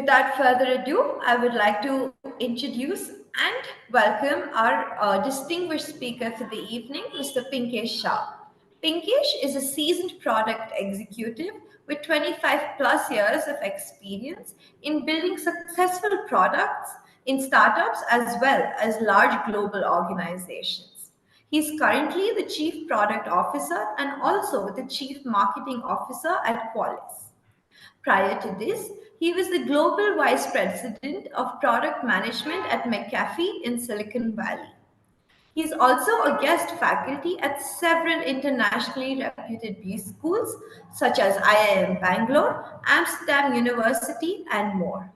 Without further ado, I would like to introduce and welcome our distinguished speaker for the evening, Mr. Pinkesh Shah. Pinkesh is a seasoned product executive with 25 plus years of experience in building successful products in startups as well as large global organizations. He is currently the Chief Product Officer and also the Chief Marketing Officer at Qualys. Prior to this, he was the Global Vice President of Product Management at McAfee in Silicon Valley. He is also a guest faculty at several internationally reputed B schools such as IIM Bangalore, Amsterdam University, and more.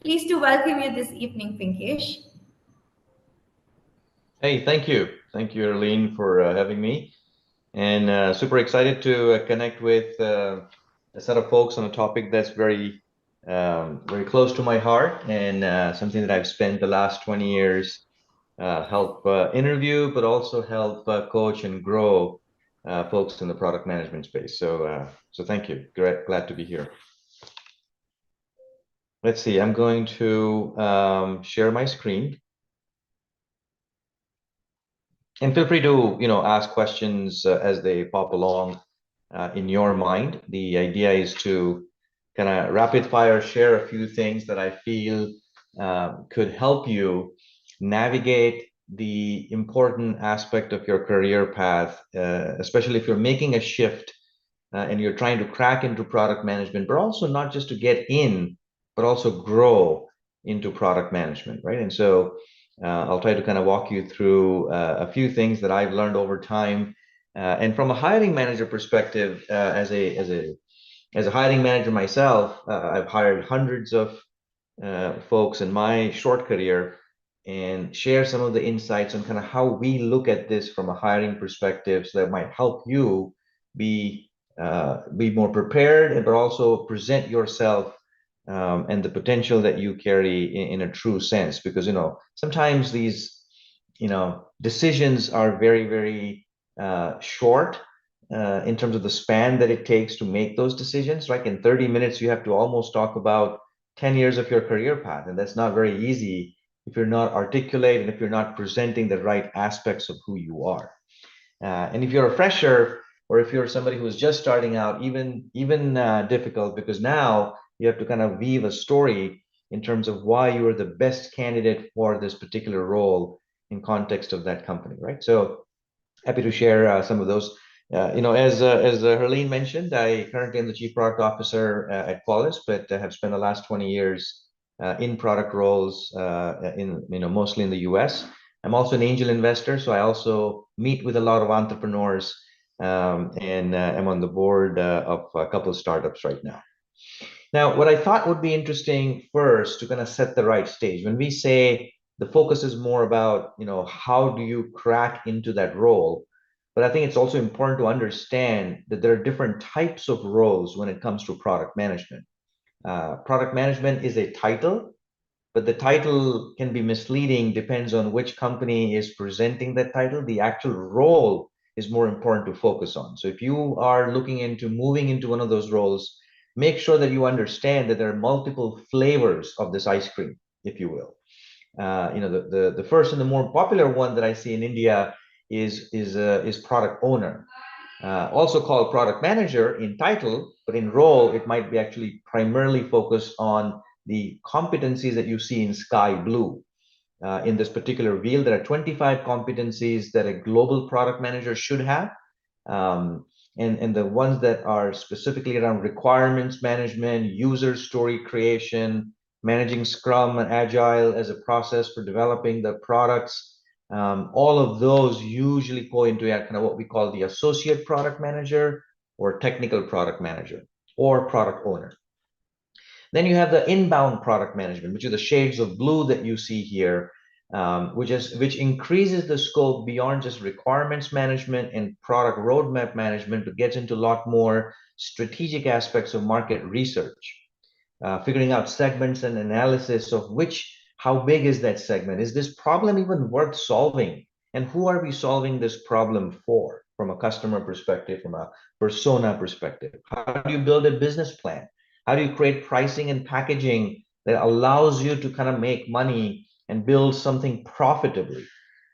Pleased to welcome you this evening, Pinkesh. Hey, thank you. Thank you, Arlene, for having me. And super excited to connect with a set of folks on a topic that's very close to my heart and something that I've spent the last 20 years help interview, but also help coach and grow folks in the product management space. So thank you. Glad to be here. Let's see. I'm going to share my screen. And feel free to, ask questions as they pop along in your mind. The idea is to kind of rapid fire share a few things that I feel could help you navigate the important aspect of your career path, especially if you're making a shift and you're trying to crack into product management, but also not just to get in, but also grow into product management, right? And so I'll try to kind of walk you through a few things that I've learned over time. And from a hiring manager perspective, as a hiring manager myself, I've hired hundreds of folks in my short career and share some of the insights on kind of how we look at this from a hiring perspective, so that might help you be more prepared, but also present yourself and the potential that you carry in a true sense. Because sometimes these decisions are very short in terms of the span that it takes to make those decisions. Like in 30 minutes, you have to almost talk about 10 years of your career path, and that's not very easy if you're not articulate and if you're not presenting the right aspects of who you are. And if you're a fresher, or if you're somebody who's just starting out, even difficult, because now you have to kind of weave a story in terms of why you are the best candidate for this particular role in context of that company, right? So happy to share some of those. As Herlene mentioned, I currently am the Chief Product Officer at Qualys, but have spent the last 20 years in product roles mostly in the US. I'm also an angel investor, so I also meet with a lot of entrepreneurs, and I'm on the board of a couple of startups right now. Now, what I thought would be interesting first to kind of set the right stage, when we say the focus is more about, how do you crack into that role? But I think it's also important to understand that there are different types of roles when it comes to product management. Product management is a title, but the title can be misleading, depends on which company is presenting that title. The actual role is more important to focus on. So if you are looking into moving into one of those roles, make sure that you understand that there are multiple flavors of this ice cream, if you will. The first and the more popular one that I see in India is product owner, also called product manager in title, but in role it might be actually primarily focused on the competencies that you see in sky blue. In this particular wheel, there are 25 competencies that a global product manager should have. And the ones that are specifically around requirements management, user story creation, managing Scrum and Agile as a process for developing the products, all of those usually go into kind of what we call the associate product manager or technical product manager or product owner. Then you have the inbound product management, which are the shades of blue that you see here, which increases the scope beyond just requirements management and product roadmap management, but gets into a lot more strategic aspects of market research, figuring out segments and analysis of how big is that segment? Is this problem even worth solving? And who are we solving this problem for, from a customer perspective, from a persona perspective? How do you build a business plan? How do you create pricing and packaging that allows you to kind of make money and build something profitably,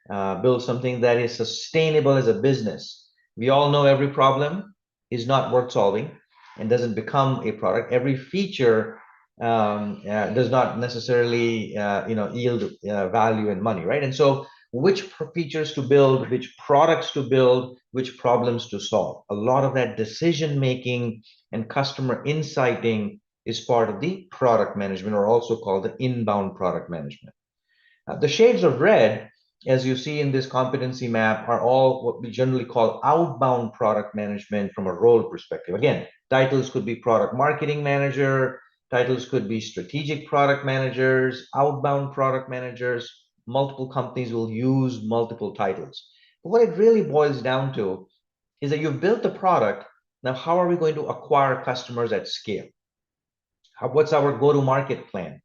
build something that is sustainable as a business. We all know every problem is not worth solving and doesn't become a product. Every feature does not necessarily yield value and money, right? And so which features to build, which products to build, which problems to solve. A lot of that decision making and customer insighting is part of the product management, or also called the inbound product management. The shades of red, as you see in this competency map, are all what we generally call outbound product management from a role perspective. Again, titles could be product marketing manager, titles could be strategic product managers, outbound product managers. Multiple companies will use multiple titles. But what it really boils down to is that you've built the product. Now, how are we going to acquire customers at scale? What's our go-to-market plan?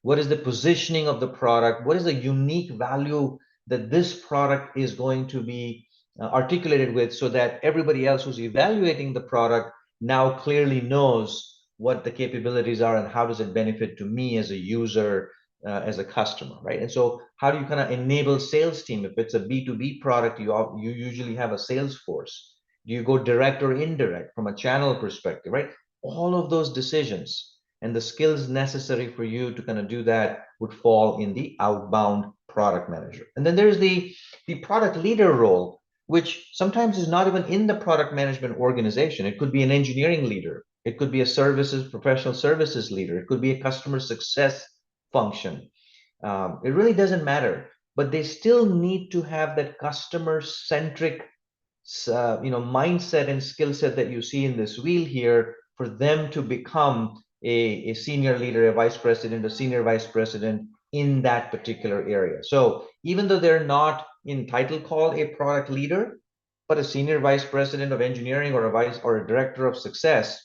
What is the positioning of the product? What is the unique value that this product is going to be articulated with, so that everybody else who's evaluating the product now clearly knows what the capabilities are and how does it benefit to me as a user, as a customer, right? And so how do you kind of enable sales team? If it's a B2B product, you usually have a sales force. Do you go direct or indirect from a channel perspective, right? All of those decisions and the skills necessary for you to kind of do that would fall in the outbound product manager. And then there's the product leader role, which sometimes is not even in the product management organization. It could be an engineering leader. It could be a professional services leader. It could be a customer success function. It really doesn't matter, but they still need to have that customer centric mindset and skill set that you see in this wheel here, for them to become a senior leader, a vice president, a senior vice president in that particular area. So even though they're not in title called a product leader, but a senior vice president of engineering, or a director of success,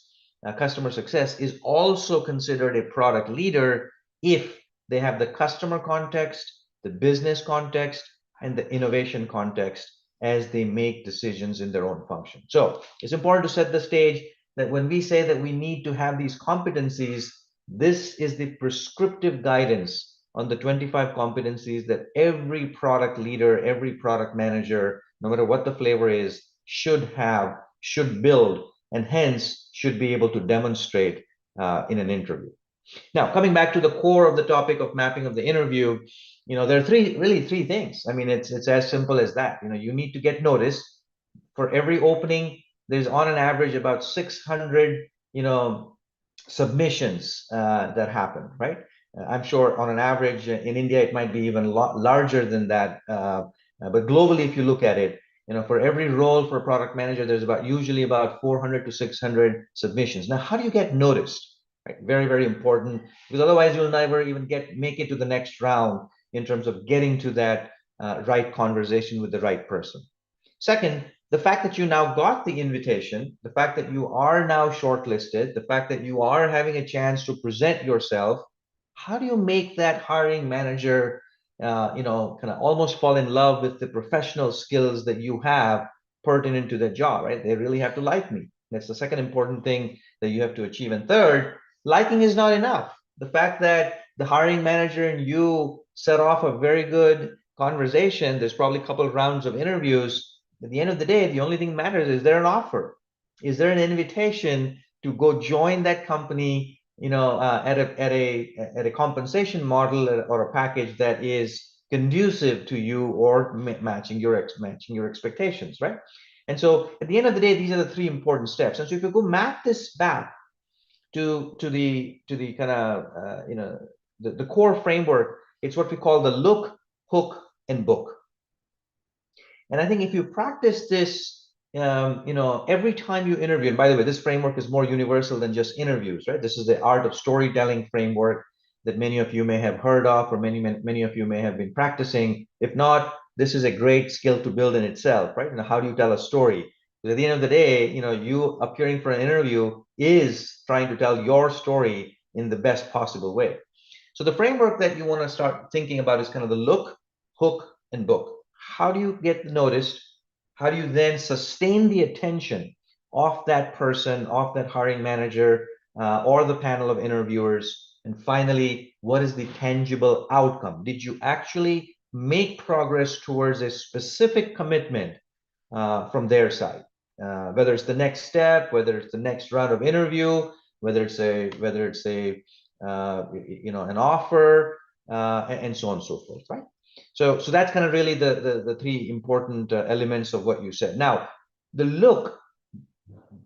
customer success, is also considered a product leader if they have the customer context, the business context, and the innovation context as they make decisions in their own function. So it's important to set the stage that when we say that we need to have these competencies, this is the prescriptive guidance on the 25 competencies that every product leader, every product manager, no matter what the flavor is, should have, should build, and hence should be able to demonstrate in an interview. Now, coming back to the core of the topic of mapping of the interview, there are three things. I mean, it's as simple as that. You need to get noticed. For every opening, there's on an average about 600, submissions that happen, right? I'm sure on an average in India, it might be even a lot larger than that. But globally, if you look at it, for every role for a product manager, there's usually about 400 to 600 submissions. Now, how do you get noticed? Right? Very, very important, because otherwise you'll never even make it to the next round in terms of getting to that right conversation with the right person. Second, the fact that you now got the invitation, the fact that you are now shortlisted, the fact that you are having a chance to present yourself, how do you make that hiring manager, kind of almost fall in love with the professional skills that you have pertinent to the job, right? They really have to like me. That's the second important thing that you have to achieve. And third, liking is not enough. The fact that the hiring manager and you set off a very good conversation, there's probably a couple of rounds of interviews. At the end of the day, the only thing that matters is there an offer? Is there an invitation to go join that company, at a compensation model or a package that is conducive to you, or matching your expectations, right? And so at the end of the day, these are the three important steps. And so if you go map this back to the kind of the core framework, it's what we call the look, hook, and book. And I think if you practice this, every time you interview, and by the way, this framework is more universal than just interviews, right? This is the art of storytelling framework that many of you may have heard of, or many of you may have been practicing. If not, this is a great skill to build in itself, right? How do you tell a story? Because at the end of the day, you appearing for an interview is trying to tell your story in the best possible way. So the framework that you want to start thinking about is kind of the look, hook, and book. How do you get noticed? How do you then sustain the attention of that person, of that hiring manager, or the panel of interviewers? And finally, what is the tangible outcome? Did you actually make progress towards a specific commitment from their side? Whether it's the next step, whether it's the next round of interview, whether it's a an offer, and so on and so forth, right? So that's kind of really the three important elements of what you said. Now, the look,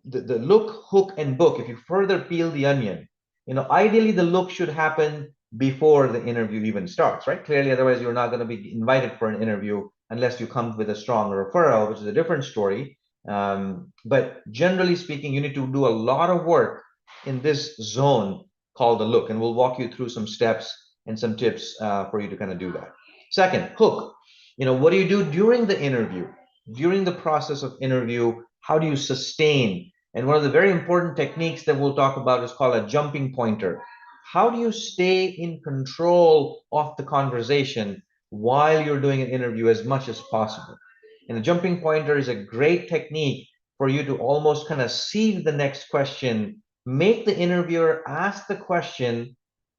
the look, hook, and book. If you further peel the onion, ideally the look should happen before the interview even starts, right? Clearly, otherwise you're not going to be invited for an interview unless you come with a strong referral, which is a different story. But generally speaking, you need to do a lot of work in this zone called the look, and we'll walk you through some steps and some tips for you to kind of do that. Second, hook. What do you do during the interview? During the process of interview, how do you sustain? And one of the very important techniques that we'll talk about is called a jumping pointer. How do you stay in control of the conversation while you're doing an interview as much as possible? And a jumping pointer is a great technique for you to almost kind of sieve the next question, make the interviewer ask the question,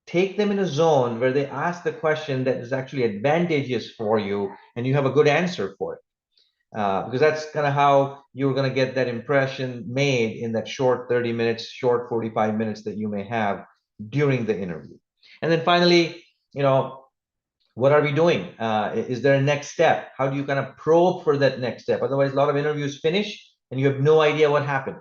take them in a zone where they ask the question that is actually advantageous for you, and you have a good answer for it. Because that's kind of how you're going to get that impression made in that short 30 minutes, short 45 minutes that you may have during the interview. And then finally, what are we doing? Is there a next step? How do you kind of probe for that next step? Otherwise, a lot of interviews finish and you have no idea what happened.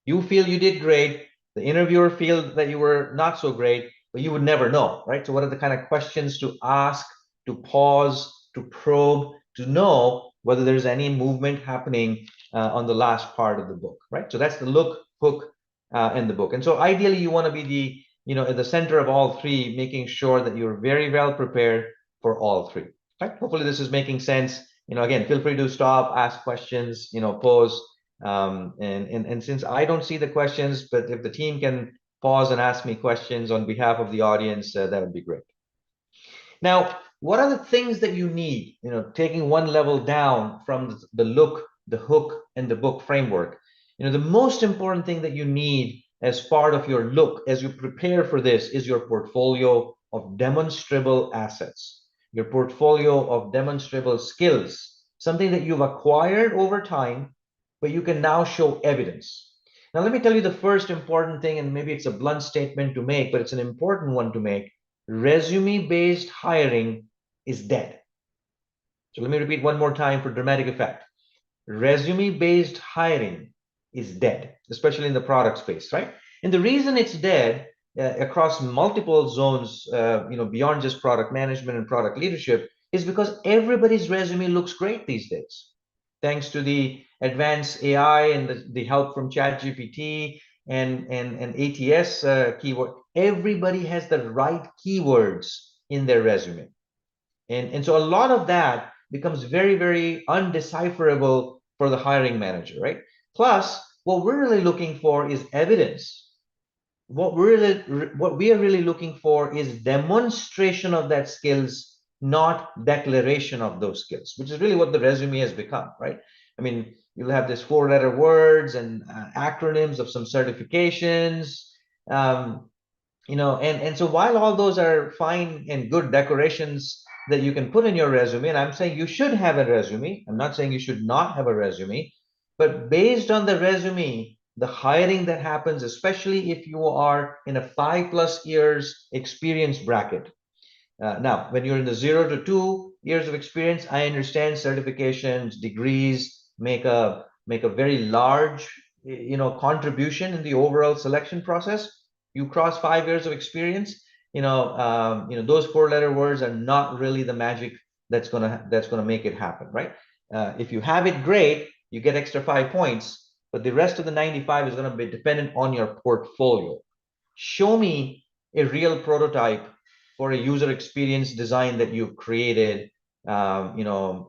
You feel you did great. The interviewer feels that you were not so great, but you would never know, right? So what are the kind of questions to ask, to pause, to probe, to know whether there's any movement happening on the last part of the book, right? So that's the look, hook, and the book. And so ideally, you want to be at the center of all three, making sure that you're very well prepared for all three, right? Hopefully this is making sense. Again, feel free to stop, ask questions, pose. And since I don't see the questions, but if the team can pause and ask me questions on behalf of the audience, that would be great. Now, what are the things that you need, taking one level down from the look, the hook, and the book framework? The most important thing that you need as part of your look, as you prepare for this, is your portfolio of demonstrable assets, your portfolio of demonstrable skills, something that you've acquired over time, but you can now show evidence. Now, let me tell you the first important thing, and maybe it's a blunt statement to make, but it's an important one to make. Resume-based hiring is dead. So let me repeat one more time for dramatic effect. Resume-based hiring is dead, especially in the product space, right? And the reason it's dead across multiple zones, beyond just product management and product leadership, is because everybody's resume looks great these days. Thanks to the advanced AI and the help from ChatGPT and ATS keyword, everybody has the right keywords in their resume. And so a lot of that becomes very, very undecipherable for the hiring manager, right? Plus, what we're really looking for is evidence. What we are really looking for is demonstration of that skills, not declaration of those skills, which is really what the resume has become, right? I mean, you'll have this four-letter words and acronyms of some certifications, and so while all those are fine and good decorations that you can put in your resume, and I'm saying you should have a resume, I'm not saying you should not have a resume, but based on the resume, the hiring that happens, especially if you are in a 5+ years experience bracket. Now, when you're in the 0 to 2 years of experience, I understand certifications, degrees make a very large, contribution in the overall selection process. You cross 5 years of experience, those four-letter words are not really the magic that's gonna make it happen, right? If you have it, great, you get extra 5 points, but the rest of the 95 is going to be dependent on your portfolio. Show me a real prototype for a user experience design that you've created. Don't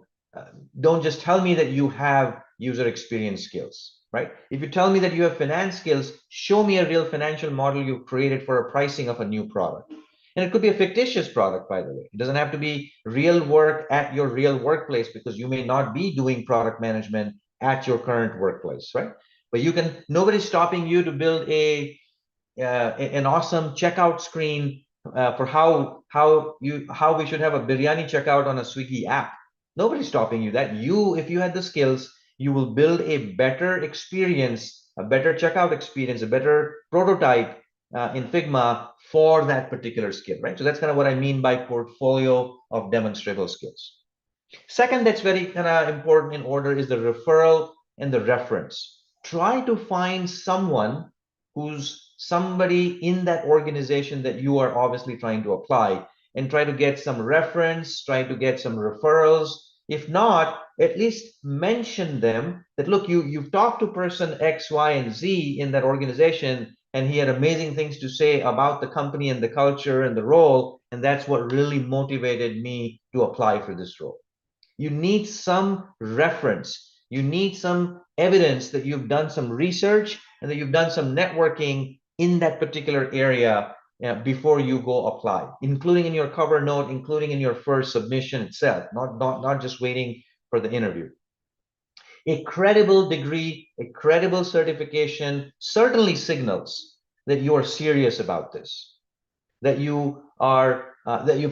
just tell me that you have user experience skills, right? If you tell me that you have finance skills, show me a real financial model you've created for a pricing of a new product. And it could be a fictitious product, by the way. It doesn't have to be real work at your real workplace, because you may not be doing product management at your current workplace, right? But nobody's stopping you to build an awesome checkout screen for how we should have a biryani checkout on a Swiggy app. Nobody's stopping you. That you, if you had the skills, you will build a better experience, a better checkout experience, a better prototype in Figma for that particular skill, right? So that's kind of what I mean by portfolio of demonstrable skills. Second, that's very kind of important in order is the referral and the reference. Try to find someone who's somebody in that organization that you are obviously trying to apply, and try to get some reference, try to get some referrals. If not, at least mention them that, look, you've talked to person X, Y, and Z in that organization, and he had amazing things to say about the company and the culture and the role, and that's what really motivated me to apply for this role. You need some reference. You need some evidence that you've done some research and that you've done some networking in that particular area before you go apply, including in your cover note, including in your first submission itself, not just waiting for the interview. A credible degree, a credible certification certainly signals that you are serious about this, that you've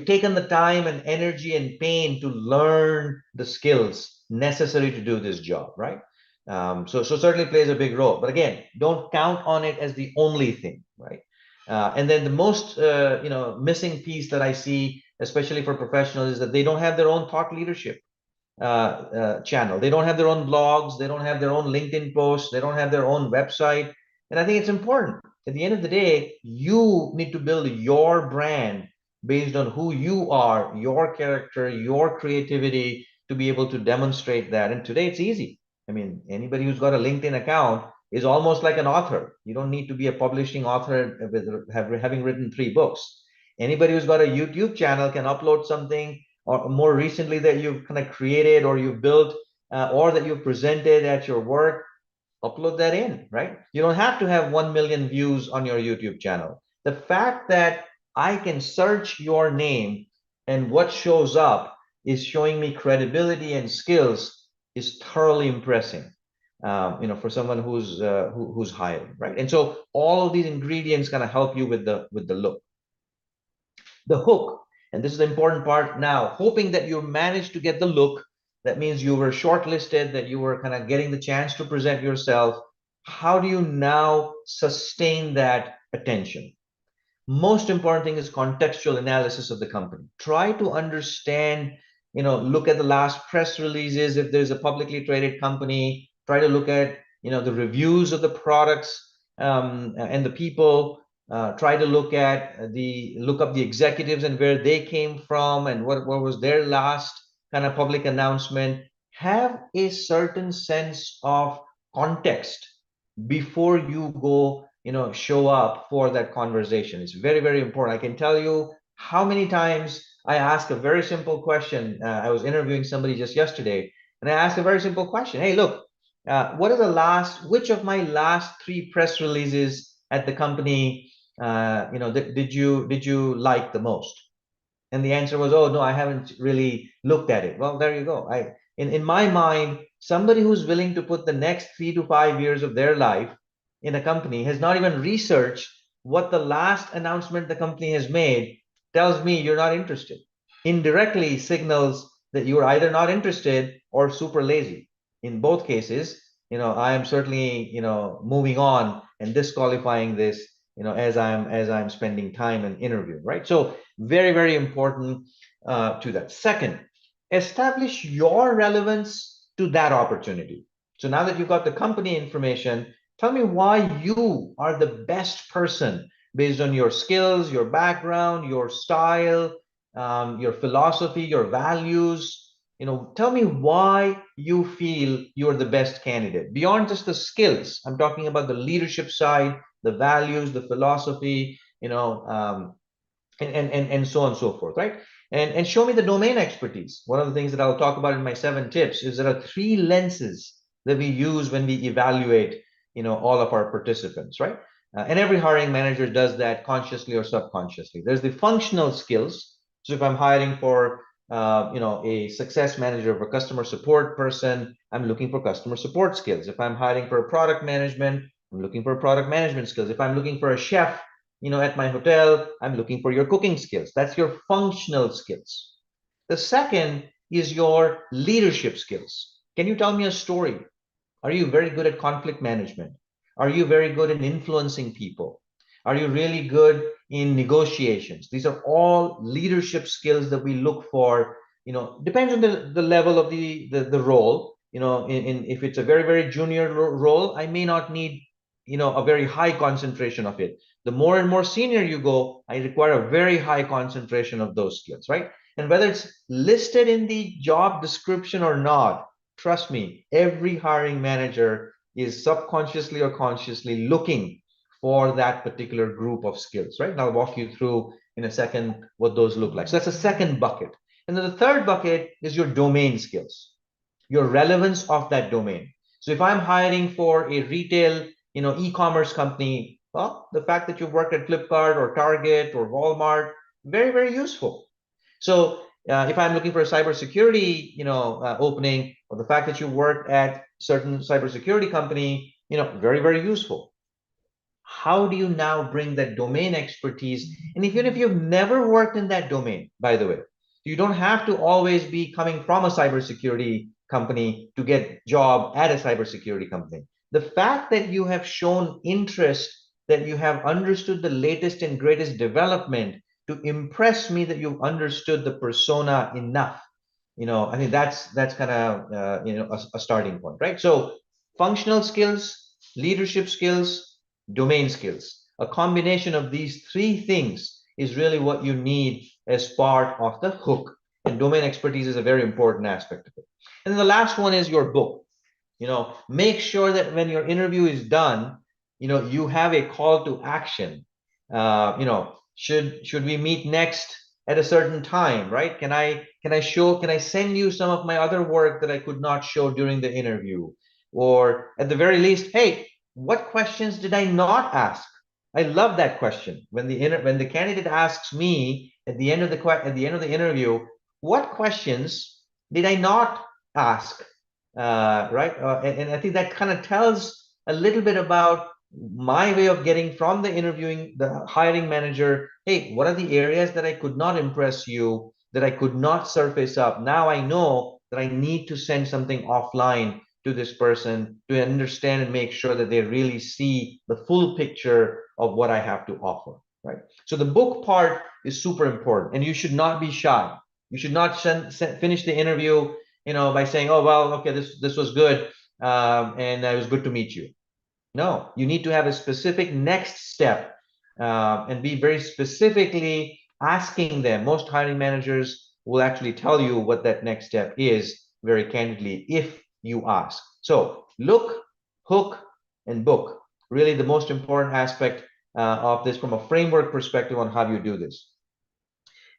taken the time and energy and pain to learn the skills necessary to do this job, right? So certainly plays a big role. But again, don't count on it as the only thing, right? And then the most missing piece that I see, especially for professionals, is that they don't have their own thought leadership channel. They don't have their own blogs. They don't have their own LinkedIn posts. They don't have their own website. And I think it's important. At the end of the day, you need to build your brand based on who you are, your character, your creativity, to be able to demonstrate that. And today it's easy. I mean, anybody who's got a LinkedIn account is almost like an author. You don't need to be a publishing author with having written 3 books. Anybody who's got a YouTube channel can upload something, or more recently, that you've kind of created or you've built or that you've presented at your work. Upload that in, right? You don't have to have 1 million views on your YouTube channel. The fact that I can search your name and what shows up is showing me credibility and skills is thoroughly impressive, for someone who's hiring, right? And so all of these ingredients kind of help you with the look. The hook, and this is the important part now, hoping that you managed to get the look. That means you were shortlisted, that you were kind of getting the chance to present yourself. How do you now sustain that attention? Most important thing is contextual analysis of the company. Try to understand, look at the last press releases. If there's a publicly traded company, try to look at, the reviews of the products and the people. Try to look up the executives and where they came from and what was their last kind of public announcement. Have a certain sense of context before you go, show up for that conversation. It's very, very important. I can tell you how many times I ask a very simple question. I was interviewing somebody just yesterday, and I asked a very simple question. Hey, look, which of my last 3 press releases at the company, did you like the most? And the answer was, oh, no, I haven't really looked at it. Well, there you go. In my mind, somebody who's willing to put the next 3 to 5 years of their life in a company has not even researched what the last announcement the company has made, tells me you're not interested. Indirectly signals that you are either not interested or super lazy. In both cases, I am certainly, moving on and disqualifying this, as I'm spending time and interviewing, right? So very, very important to that. Second, establish your relevance to that opportunity. So now that you've got the company information, tell me why you are the best person based on your skills, your background, your style, your philosophy, your values. Tell me why you feel you're the best candidate beyond just the skills. I'm talking about the leadership side, the values, the philosophy, and so on and so forth, right? And show me the domain expertise. One of the things that I'll talk about in my 7 tips is there are 3 lenses that we use when we evaluate, all of our participants, right? And every hiring manager does that consciously or subconsciously. There's the functional skills. So if I'm hiring for, a success manager of a customer support person, I'm looking for customer support skills. If I'm hiring for a product management, I'm looking for product management skills. If I'm looking for a chef, at my hotel, I'm looking for your cooking skills. That's your functional skills. The second is your leadership skills. Can you tell me a story? Are you very good at conflict management? Are you very good in influencing people? Are you really good in negotiations? These are all leadership skills that we look for. Depends on the level of the role. If it's a very, very junior role, I may not need, a very high concentration of it. The more and more senior you go, I require a very high concentration of those skills, right? And whether it's listed in the job description or not, trust me, every hiring manager is subconsciously or consciously looking for that particular group of skills, right? And I'll walk you through in a second what those look like. So that's the second bucket. And then the third bucket is your domain skills, your relevance of that domain. So if I'm hiring for a retail, e-commerce company, well, the fact that you've worked at Flipkart or Target or Walmart, very, very useful. So if I'm looking for a cybersecurity, opening, or the fact that you work at certain cybersecurity company, very, very useful. How do you now bring that domain expertise? And even if you've never worked in that domain, by the way, you don't have to always be coming from a cybersecurity company to get job at a cybersecurity company. The fact that you have shown interest, that you have understood the latest and greatest development to impress me that you've understood the persona enough, I think that's kind of a starting point, right? So functional skills, leadership skills, domain skills, a combination of these three things is really what you need as part of the hook. And domain expertise is a very important aspect of it. And then the last one is your book. Make sure that when your interview is done, you have a call to action. Should we meet next at a certain time, right? Can I send you some of my other work that I could not show during the interview? Or at the very least, hey, what questions did I not ask? I love that question. When the candidate asks me at the end of the interview, what questions did I not ask? Right? And I think that kind of tells a little bit about my way of getting from the hiring manager, hey, what are the areas that I could not impress you, that I could not surface up? Now I know that I need to send something offline to this person to understand and make sure that they really see the full picture of what I have to offer, right? So the book part is super important, and you should not be shy. You should not finish the interview, by saying, "Oh well, okay, this was good, and it was good to meet you." No, you need to have a specific next step, and be very specifically asking them. Most hiring managers will actually tell you what that next step is very candidly if you ask. So look, hook, and book. Really the most important aspect of this from a framework perspective on how you do this.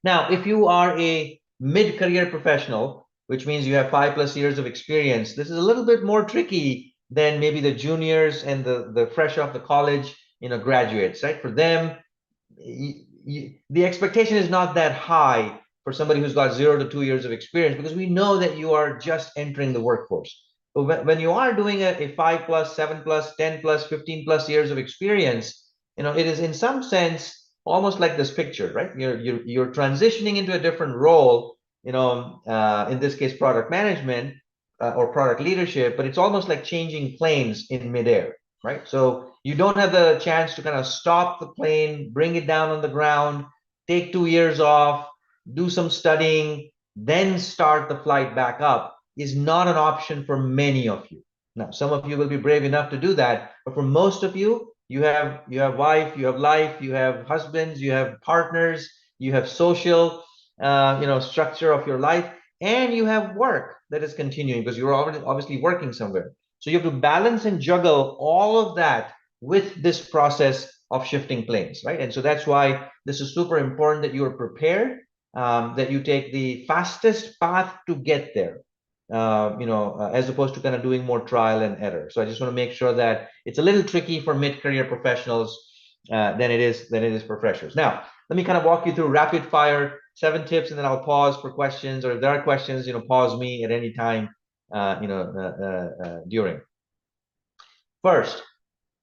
Now, if you are a mid-career professional, which means you have 5+ years of experience, this is a little bit more tricky than maybe the juniors and the fresh off the college, graduates, right? For them, the expectation is not that high for somebody who's got 0 to 2 years of experience, because we know that you are just entering the workforce. But when you are doing a 5+, 7+, 10+, 15+ years of experience, it is in some sense almost like this picture, right? You're transitioning into a different role, in this case, product management, or product leadership, but it's almost like changing planes in midair, right? So you don't have the chance to kind of stop the plane, bring it down on the ground, take 2 years off, do some studying, then start the flight back up, is not an option for many of you. Now, some of you will be brave enough to do that, but for most of you, you have wife, you have life, you have husbands, you have partners, you have social, structure of your life, and you have work that is continuing because you're already obviously working somewhere. So you have to balance and juggle all of that with this process of shifting planes, right? And so that's why this is super important that you are prepared, that you take the fastest path to get there, as opposed to kind of doing more trial and error. So I just want to make sure that it's a little tricky for mid-career professionals than it is for freshers. Now, let me kind of walk you through rapid fire 7 tips, and then I'll pause for questions, or if there are questions, pause me at any time, during. First,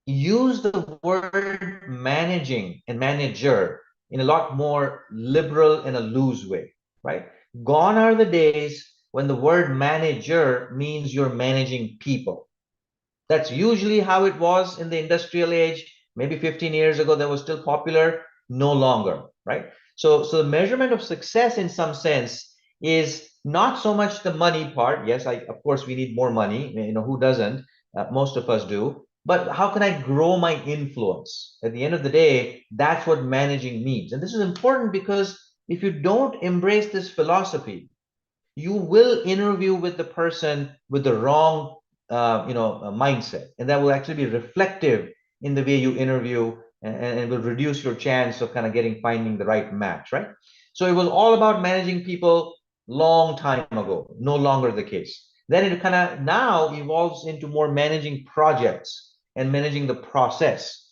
use the word managing and manager in a lot more liberal and a loose way, right? Gone are the days when the word manager means you're managing people. That's usually how it was in the industrial age. Maybe 15 years ago, that was still popular, no longer, right? So the measurement of success in some sense is not so much the money part. Yes, of course, we need more money. Who doesn't? Most of us do. But how can I grow my influence? At the end of the day, that's what managing means. And this is important because if you don't embrace this philosophy, you will interview with the person with the wrong mindset, and that will actually be reflective in the way you interview, and will reduce your chance of kind of finding the right match, right? So it was all about managing people long time ago, no longer the case. Then it kind of now evolves into more managing projects and managing the process.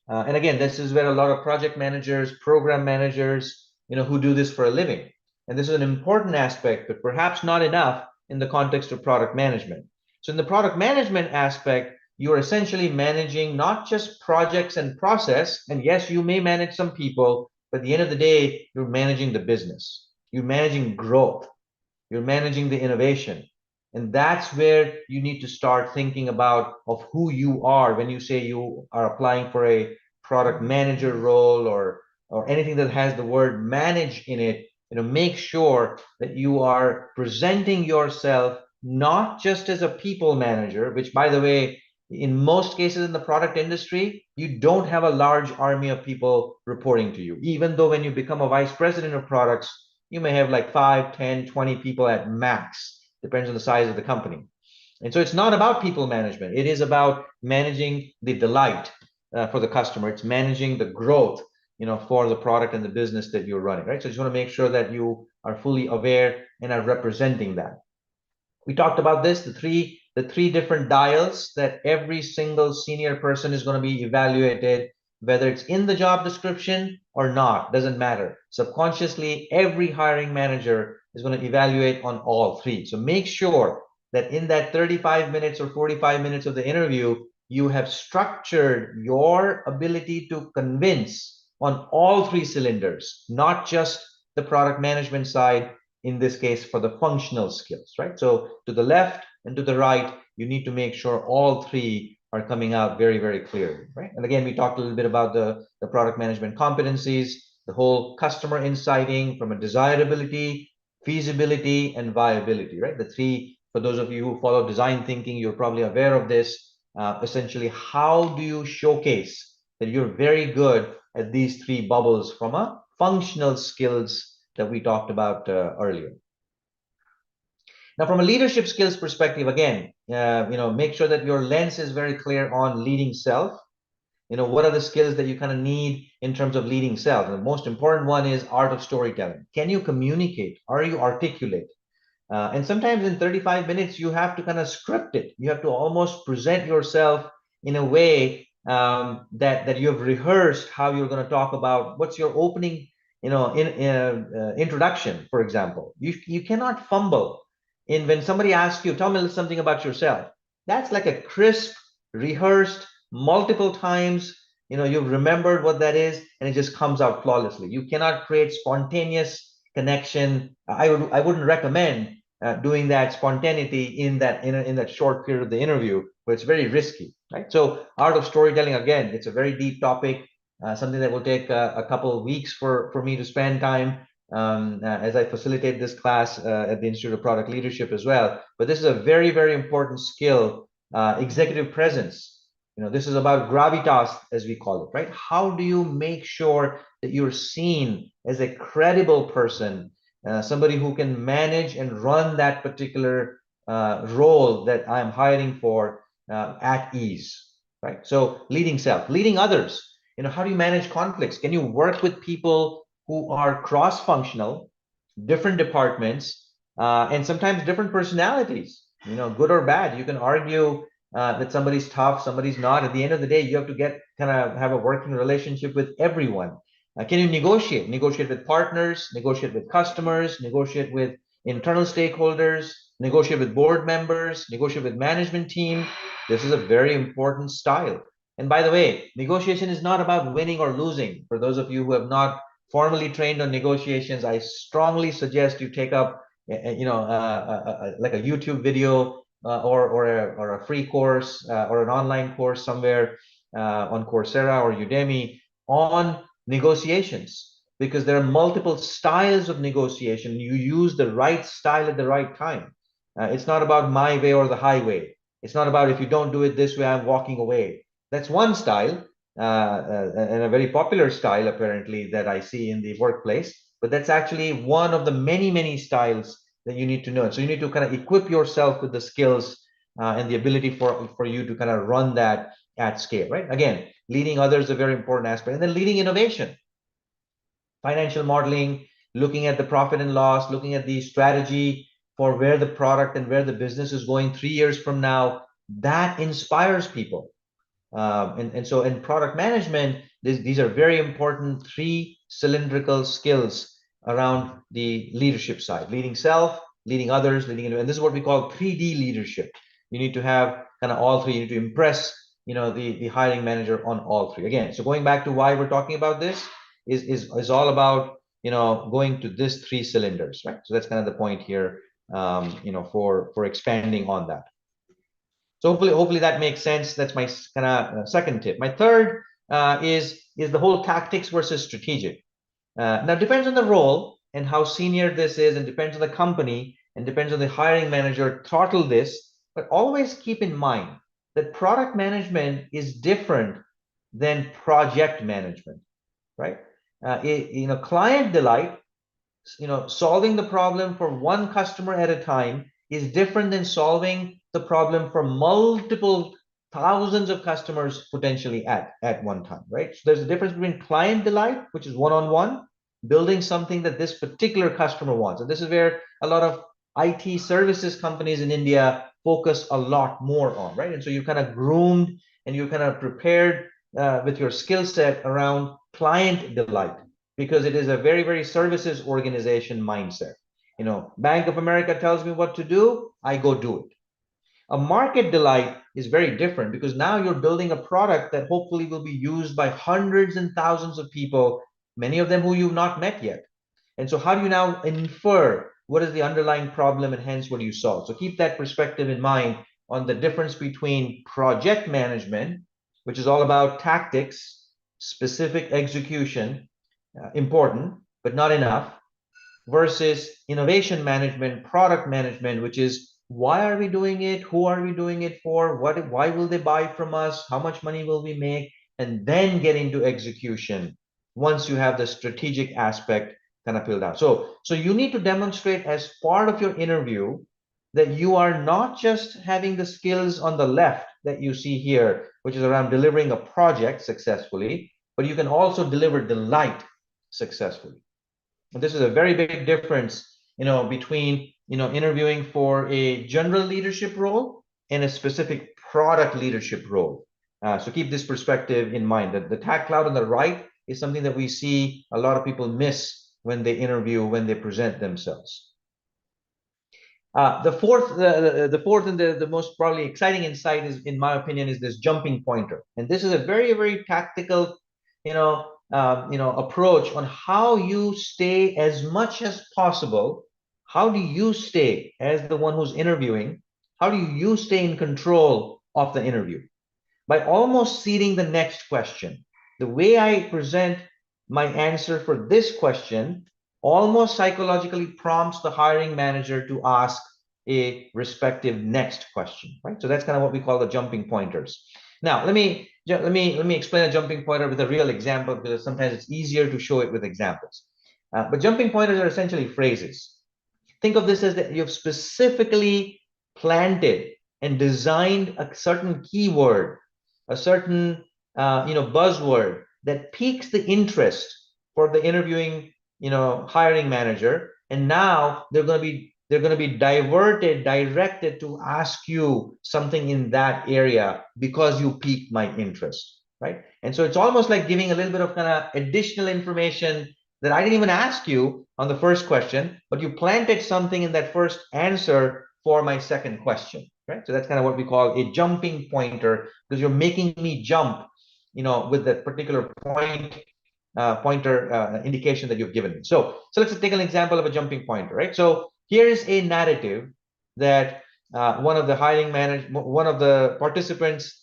And again, this is where a lot of project managers, program managers, who do this for a living. And this is an important aspect, but perhaps not enough in the context of product management. So in the product management aspect, you're essentially managing not just projects and process. And yes, you may manage some people, but at the end of the day, you're managing the business. You're managing growth. You're managing the innovation. And that's where you need to start thinking about of who you are when you say you are applying for a product manager role, or anything that has the word manage in it. Make sure that you are presenting yourself not just as a people manager, which, by the way, in most cases in the product industry, you don't have a large army of people reporting to you. Even though when you become a vice president of products, you may have like 5, 10, 20 people at max, depends on the size of the company. And so it's not about people management. It is about managing the delight for the customer. It's managing the growth, for the product and the business that you're running, right? So you just want to make sure that you are fully aware and are representing that. We talked about this, the three different dials that every single senior person is going to be evaluated, whether it's in the job description or not, doesn't matter. Subconsciously, every hiring manager is going to evaluate on all three. So make sure that in that 35 minutes or 45 minutes of the interview, you have structured your ability to convince on all three cylinders, not just the product management side, in this case for the functional skills, right? So to the left and to the right, you need to make sure all three are coming out very, very clearly, right? And again, we talked a little bit about the product management competencies, the whole customer insighting from a desirability, feasibility, and viability, right? The three, for those of you who follow design thinking, you're probably aware of this. Essentially, how do you showcase that you're very good at these three bubbles from a functional skills that we talked about earlier? Now, from a leadership skills perspective, again, make sure that your lens is very clear on leading self. What are the skills that you kind of need in terms of leading self? And the most important one is art of storytelling. Can you communicate? Are you articulate? And sometimes in 35 minutes, you have to kind of script it. You have to almost present yourself in a way that you have rehearsed how you're going to talk about what's your opening, introduction, for example. You cannot fumble in when somebody asks you, tell me something about yourself. That's like a crisp, rehearsed, multiple times. You've remembered what that is, and it just comes out flawlessly. You cannot create spontaneous connection. I wouldn't recommend doing that spontaneity in that short period of the interview, where it's very risky, right? So art of storytelling, again, it's a very deep topic, something that will take a couple of weeks for me to spend time as I facilitate this class at the Institute of Product Leadership as well. But this is a very, very important skill, executive presence. This is about gravitas, as we call it, right? How do you make sure that you're seen as a credible person, somebody who can manage and run that particular role that I'm hiring for at ease, right? So leading self, leading others. How do you manage conflicts? Can you work with people who are cross-functional, different departments, and sometimes different personalities, good or bad? You can argue that somebody's tough, somebody's not. At the end of the day, you have to kind of have a working relationship with everyone. Can you negotiate? Negotiate with partners, negotiate with customers, negotiate with internal stakeholders, negotiate with board members, negotiate with management team. This is a very important style. And by the way, negotiation is not about winning or losing. For those of you who have not formally trained on negotiations, I strongly suggest you take up, like a YouTube video, or a free course, or an online course somewhere on Coursera or Udemy on negotiations, because there are multiple styles of negotiation. You use the right style at the right time. It's not about my way or the highway. It's not about, if you don't do it this way, I'm walking away. That's one style, and a very popular style apparently that I see in the workplace. But that's actually one of the many, many styles that you need to know. So you need to kind of equip yourself with the skills and the ability for you to kind of run that at scale, right? Again, leading others is a very important aspect. And then leading innovation, financial modeling, looking at the profit and loss, looking at the strategy for where the product and where the business is going 3 years from now. That inspires people. And so in product management, these are very important three cylindrical skills around the leadership side: leading self, leading others, and this is what we call 3D leadership. You need to have kind of all three. You need to impress, the hiring manager on all three. Again, so going back to why we're talking about this is all about, going to this three cylinders, right? So that's kind of the point here, for expanding on that. So hopefully that makes sense. That's my kind of second tip. My third is the whole tactics versus strategic. Now, it depends on the role and how senior this is, and depends on the company, and depends on the hiring manager throttle this. But always keep in mind that product management is different than project management, right? Client delight, solving the problem for one customer at a time is different than solving the problem for multiple thousands of customers potentially at one time, right? So there's a difference between client delight, which is one-on-one, building something that this particular customer wants. And this is where a lot of IT services companies in India focus a lot more on, right? And so you're kind of groomed and you're kind of prepared with your skill set around client delight, because it is a very, very services organization mindset. Bank of America tells me what to do, I go do it. A market delight is very different, because now you're building a product that hopefully will be used by hundreds and thousands of people, many of them who you've not met yet. And so how do you now infer what is the underlying problem and hence what do you solve? So keep that perspective in mind on the difference between project management, which is all about tactics, specific execution, important, but not enough, versus innovation management, product management, which is why are we doing it? Who are we doing it for? Why will they buy from us? How much money will we make? And then get into execution once you have the strategic aspect kind of filled out. So you need to demonstrate as part of your interview that you are not just having the skills on the left that you see here, which is around delivering a project successfully, but you can also deliver delight successfully. And this is a very big difference, between, interviewing for a general leadership role and a specific product leadership role. So keep this perspective in mind, that the tag cloud on the right is something that we see a lot of people miss when they interview, when they present themselves. The fourth and the most probably exciting insight is, in my opinion, is this jumping pointer. And this is a very, very tactical, approach on how you stay as much as possible. How do you stay as the one who's interviewing? How do you stay in control of the interview? By almost seeding the next question. The way I present my answer for this question almost psychologically prompts the hiring manager to ask a respective next question, right? So that's kind of what we call the jumping pointers. Now, let me explain a jumping pointer with a real example, because sometimes it's easier to show it with examples. But jumping pointers are essentially phrases. Think of this as that you've specifically planted and designed a certain keyword, a certain buzzword that piques the interest for the interviewing hiring manager, and now they're going to be directed to ask you something in that area because you piqued my interest, right? And so it's almost like giving a little bit of kind of additional information that I didn't even ask you on the first question, but you planted something in that first answer for my second question. right? So that's kind of what we call a jumping pointer, because you're making me jump, with that particular pointer indication that you've given me. So let's take an example of a jumping pointer, right? So here's a narrative that one of the participants,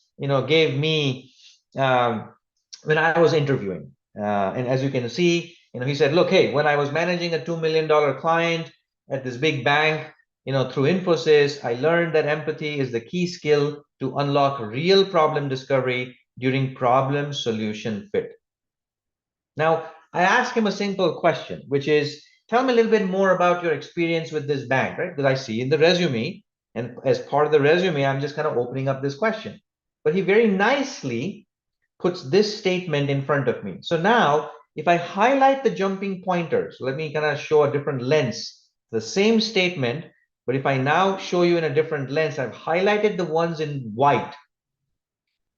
gave me when I was interviewing. And as you can see, he said, look, hey, when I was managing a $2 million client at this big bank, through Infosys, I learned that empathy is the key skill to unlock real problem discovery during problem solution fit. Now, I asked him a simple question, which is, tell me a little bit more about your experience with this bank, right? Because I see in the resume, and as part of the resume, I'm just kind of opening up this question. But he very nicely puts this statement in front of me. So now, if I highlight the jumping pointers, let me kind of show a different lens, the same statement, but if I now show you in a different lens, I've highlighted the ones in white,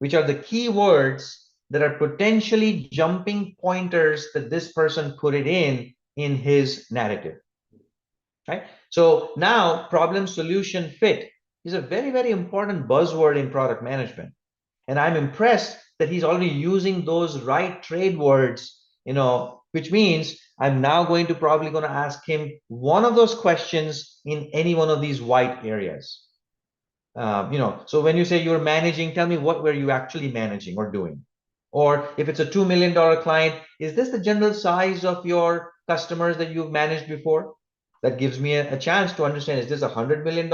which are the key words that are potentially jumping pointers that this person put it in his narrative, right? So now problem solution fit is a very, very important buzzword in product management. And I'm impressed that he's already using those right trade words, which means I'm now probably going to ask him one of those questions in any one of these white areas. So when you say you're managing, tell me what were you actually managing or doing? Or if it's a $2 million client, is this the general size of your customers that you've managed before? That gives me a chance to understand, is this a $100 million,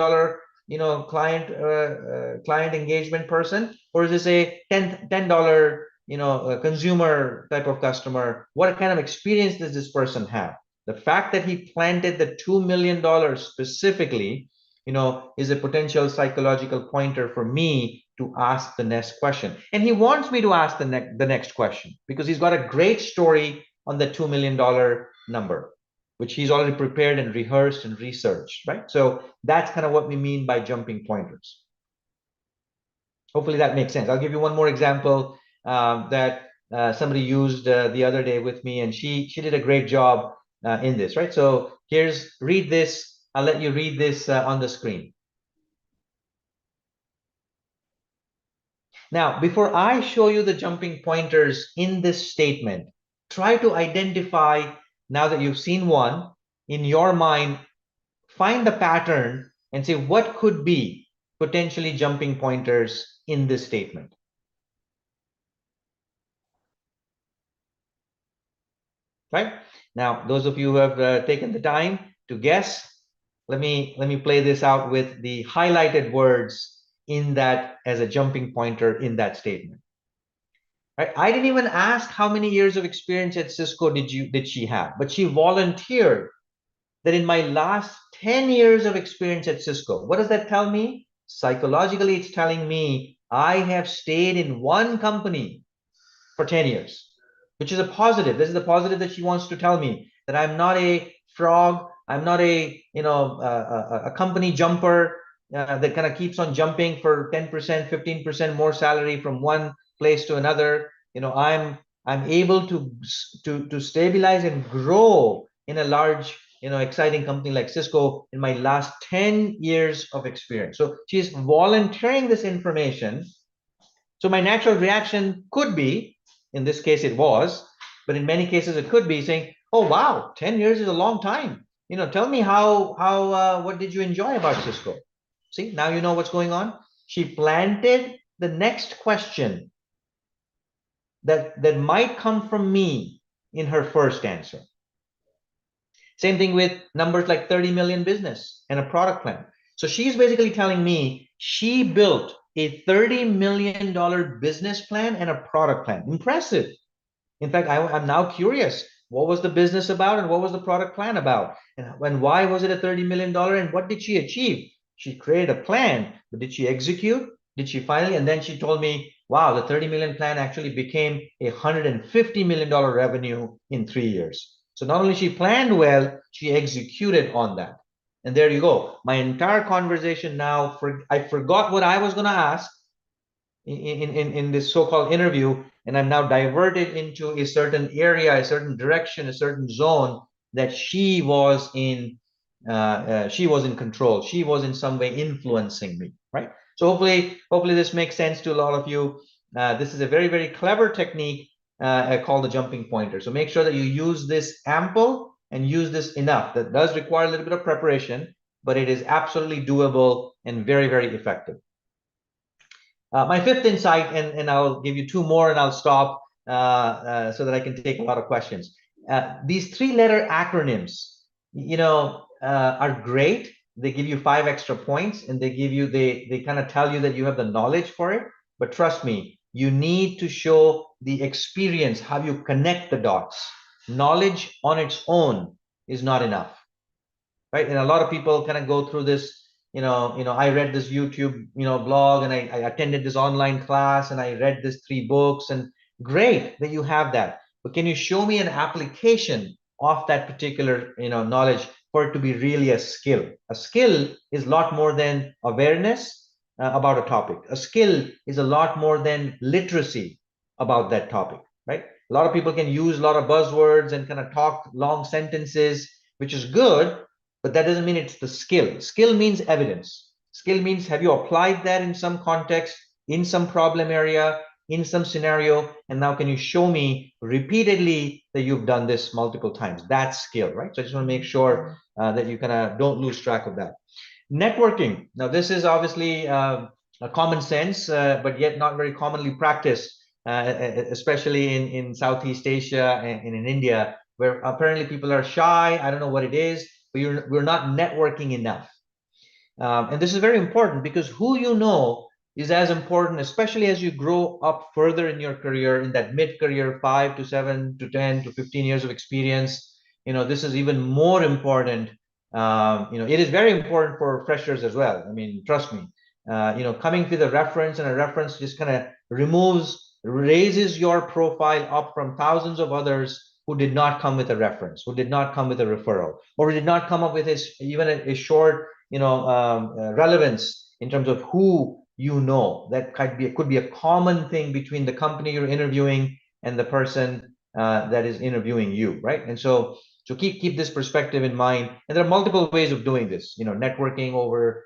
client engagement person, or is this a $10, consumer type of customer? What kind of experience does this person have? The fact that he planted the $2 million specifically, is a potential psychological pointer for me to ask the next question. And he wants me to ask the next question because he's got a great story on the $2 million number, which he's already prepared and rehearsed and researched, right? So that's kind of what we mean by jumping pointers. Hopefully that makes sense. I'll give you one more example that somebody used the other day with me, and she did a great job in this, right? So read this. I'll let you read this on the screen. Now, before I show you the jumping pointers in this statement, try to identify, now that you've seen one, in your mind, find the pattern and say what could be potentially jumping pointers in this statement. Right? Now, those of you who have taken the time to guess, let me play this out with the highlighted words in that as a jumping pointer in that statement. Right? I didn't even ask how many years of experience at Cisco did she have, but she volunteered that in my last 10 years of experience at Cisco. What does that tell me? Psychologically, it's telling me I have stayed in one company for 10 years, which is a positive. This is the positive that she wants to tell me, that I'm not a frog. I'm not a company jumper that kind of keeps on jumping for 10%, 15% more salary from one place to another. I'm able to stabilize and grow in a large, exciting company like Cisco in my last 10 years of experience. So she's volunteering this information. So my natural reaction could be, in this case it was, but in many cases it could be saying, oh wow, 10 years is a long time. Tell me what did you enjoy about Cisco? See, now you know what's going on. She planted the next question that might come from me in her first answer. Same thing with numbers like 30 million business and a product plan. So she's basically telling me she built a $30 million business plan and a product plan. Impressive. In fact, I'm now curious, what was the business about and what was the product plan about? And why was it a $30 million and what did she achieve? She created a plan, but did she execute? Did she finally? And then she told me, wow, the 30 million plan actually became a $150 million revenue in 3 years. So not only she planned well, she executed on that. And there you go. My entire conversation now, I forgot what I was going to ask in this so-called interview, and I'm now diverted into a certain area, a certain direction, a certain zone that she was in she was in control. She was in some way influencing me, right? So hopefully this makes sense to a lot of you. This is a very, very clever technique called the jumping pointer. So make sure that you use this ample and use this enough. That does require a little bit of preparation, but it is absolutely doable and very, very effective. My fifth insight, and I'll give you two more and I'll stop so that I can take a lot of questions. These three-letter acronyms, are great. They give you 5 extra points, and they kind of tell you that you have the knowledge for it. But trust me, you need to show the experience, how you connect the dots. Knowledge on its own is not enough, right? And a lot of people kind of go through this, I read this YouTube, blog, and I attended this online class, and I read this 3 books, and great that you have that. But can you show me an application of that particular, knowledge for it to be really a skill? A skill is a lot more than awareness about a topic. A skill is a lot more than literacy about that topic, right? A lot of people can use a lot of buzzwords and kind of talk long sentences, which is good, but that doesn't mean it's the skill. Skill means evidence. Skill means, have you applied that in some context, in some problem area, in some scenario, and now can you show me repeatedly that you've done this multiple times? That's skill, right? So I just want to make sure that you kind of don't lose track of that. Networking. Now, this is obviously a common sense, but yet not very commonly practiced, especially in Southeast Asia and in India, where apparently people are shy. I don't know what it is, but we're not networking enough. And this is very important because who you know is as important, especially as you grow up further in your career, in that mid-career, 5 to 7 to 10 to 15 years of experience. This is even more important. It is very important for freshers as well. I mean, trust me. Coming with a reference, and a reference just kind of raises your profile up from thousands of others who did not come with a reference, who did not come with a referral, or did not come up with even a short, relevance in terms of who that could be a common thing between the company you're interviewing and the person that is interviewing you, right? And so keep this perspective in mind. And there are multiple ways of doing this. Networking over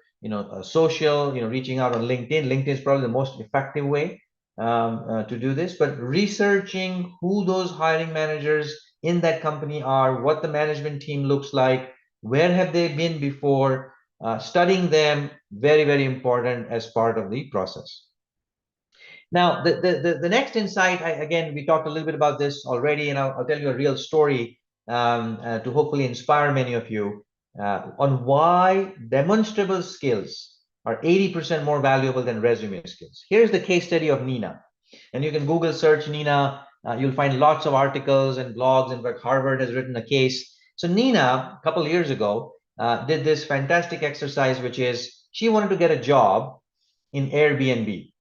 social, reaching out on LinkedIn. LinkedIn is probably the most effective way to do this. But researching who those hiring managers in that company are, what the management team looks like, where have they been before, studying them, very, very important as part of the process. Now, the next insight, again, we talked a little bit about this already, and I'll tell you a real story to hopefully inspire many of you on why demonstrable skills are 80% more valuable than resume skills. Here's the case study of Nina. And you can Google search Nina. You'll find lots of articles and blogs. In fact, Harvard has written a case. So Nina, a couple of years ago, did this fantastic exercise, which is she wanted to get a job in Airbnb.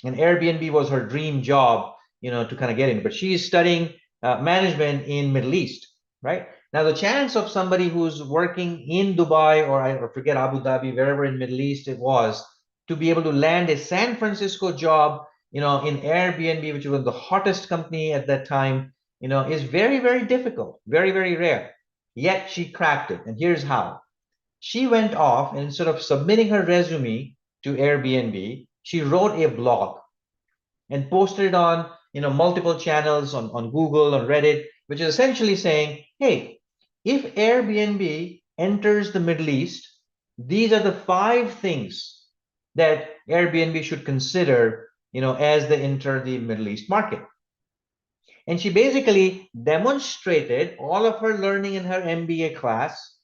And Airbnb was her dream job, to kind of get in. But she's studying management in Middle East, right? Now, the chance of somebody who's working in Dubai, or I forget, Abu Dhabi, wherever in Middle East it was, to be able to land a San Francisco job, in Airbnb, which was the hottest company at that time, is very, very difficult, very, very rare. Yet she cracked it. And here's how. She went off, and instead of submitting her resume to Airbnb, she wrote a blog and posted it on multiple channels on Google, on Reddit, which is essentially saying, hey, if Airbnb enters the Middle East, these are the 5 things that Airbnb should consider, as they enter the Middle East market. And she basically demonstrated all of her learning in her MBA class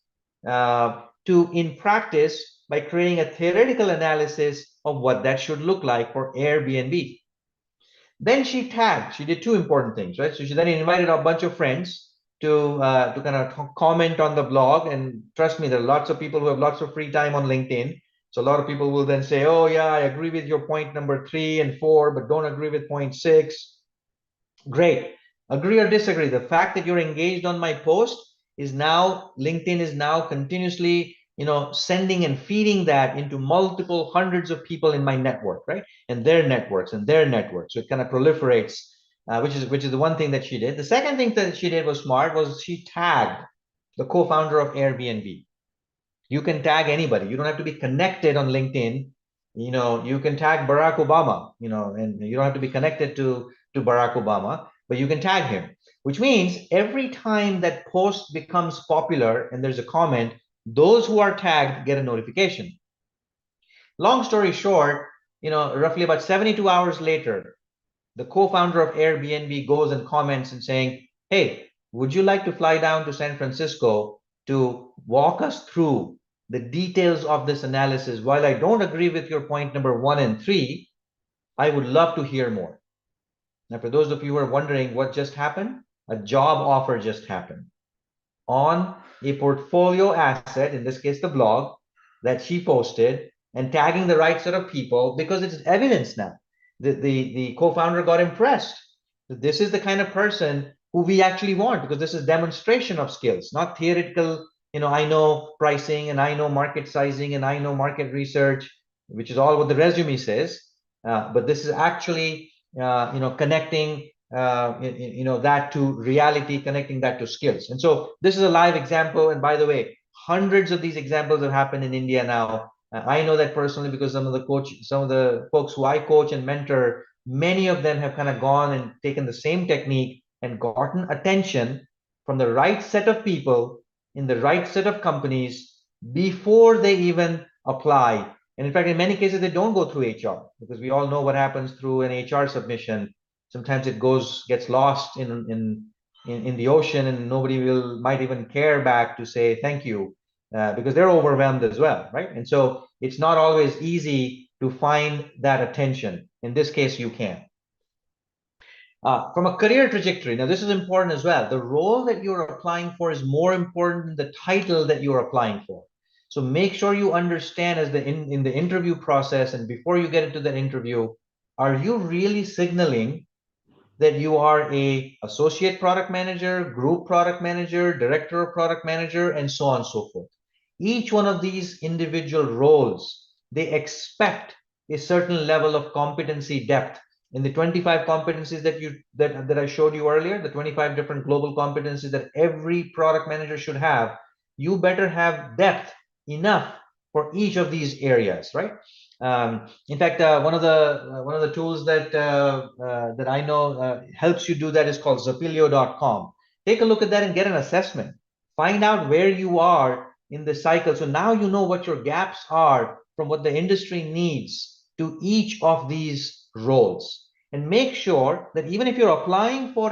in practice by creating a theoretical analysis of what that should look like for Airbnb. Then she did 2 important things, right? So she then invited a bunch of friends to kind of comment on the blog. And trust me, there are lots of people who have lots of free time on LinkedIn. So a lot of people will then say, oh yeah, I agree with your point number 3 and 4, but don't agree with point 6. Great. Agree or disagree. The fact that you're engaged on my post is now, LinkedIn is now continuously, sending and feeding that into multiple hundreds of people in my network, right? And their networks and their networks. So it kind of proliferates, which is the one thing that she did. The second thing that she did was smart, was she tagged the co-founder of Airbnb. You can tag anybody. You don't have to be connected on LinkedIn. You can tag Barack Obama, and you don't have to be connected to Barack Obama, but you can tag him, which means every time that post becomes popular and there's a comment, those who are tagged get a notification. Long story short, roughly about 72 hours later, the co-founder of Airbnb goes and comments and saying, hey, would you like to fly down to San Francisco to walk us through the details of this analysis? While I don't agree with your point number 1 and 3, I would love to hear more. Now, for those of you who are wondering what just happened, a job offer just happened on a portfolio asset, in this case, the blog that she posted, and tagging the right set of people because it's evidence now. The co-founder got impressed. This is the kind of person who we actually want because this is demonstration of skills, not theoretical. I know pricing and I know market sizing and I know market research, which is all what the resume says. But this is actually, connecting that to reality, connecting that to skills. And so this is a live example. And by the way, hundreds of these examples have happened in India now. I know that personally because some of the folks who I coach and mentor, many of them have kind of gone and taken the same technique and gotten attention from the right set of people in the right set of companies before they even apply. And in fact, in many cases, they don't go through HR because we all know what happens through an HR submission. Sometimes it gets lost in the ocean, and nobody might even care back to say thank you because they're overwhelmed as well, right? And so it's not always easy to find that attention. In this case, you can. From a career trajectory, now this is important as well. The role that you're applying for is more important than the title that you're applying for. So make sure you understand in the interview process and before you get into that interview, are you really signaling that you are a associate product manager, group product manager, director of product manager, and so on and so forth. Each one of these individual roles, they expect a certain level of competency depth. In the 25 competencies that I showed you earlier, the 25 different global competencies that every product manager should have, you better have depth enough for each of these areas, right? In fact, one of the tools that I know helps you do that is called Zapilio.com. Take a look at that and get an assessment. Find out where you are in the cycle. So now you know what your gaps are from what the industry needs to each of these roles. And make sure that even if you're applying for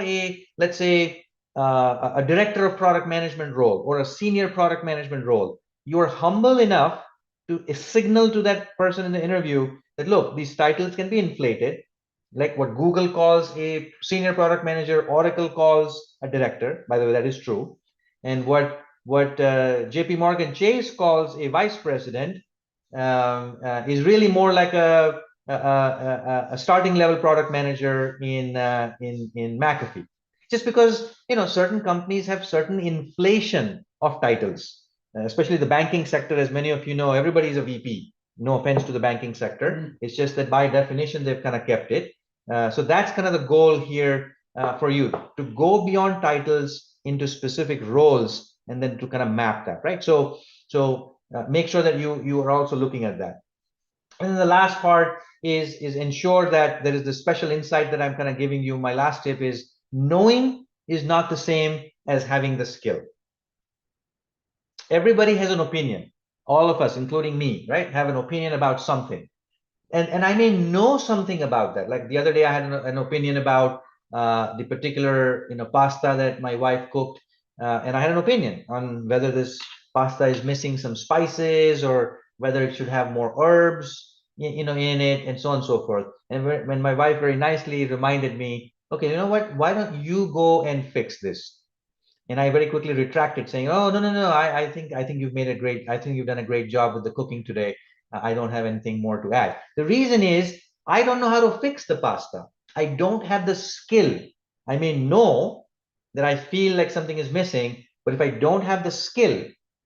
let's say, a director of product management role or a senior product management role, you're humble enough to signal to that person in the interview that, look, these titles can be inflated, like what Google calls a senior product manager, Oracle calls a director. By the way, that is true. And what JP Morgan Chase calls a vice president is really more like a starting level product manager in McAfee. Just because certain companies have certain inflation of titles, especially the banking sector. As many of you know, everybody's a VP. No offense to the banking sector. It's just that by definition, they've kind of kept it. So that's kind of the goal here for you to go beyond titles into specific roles and then to kind of map that, right? So make sure that you are also looking at that. And then the last part is ensure that there is the special insight that I'm kind of giving you. My last tip is knowing is not the same as having the skill. Everybody has an opinion. All of us, including me, right, have an opinion about something. And I may know something about that. Like the other day, I had an opinion about the particular pasta that my wife cooked, and I had an opinion on whether this pasta is missing some spices or whether it should have more herbs, in it, and so on and so forth. And when my wife very nicely reminded me, okay, you know what? Why don't you go and fix this? And I very quickly retracted, saying, "Oh, no, no, no! I think you've made a great. I think you've done a great job with the cooking today. I don't have anything more to add." The reason is I don't know how to fix the pasta. I don't have the skill. I may know that I feel like something is missing, but if I don't have the skill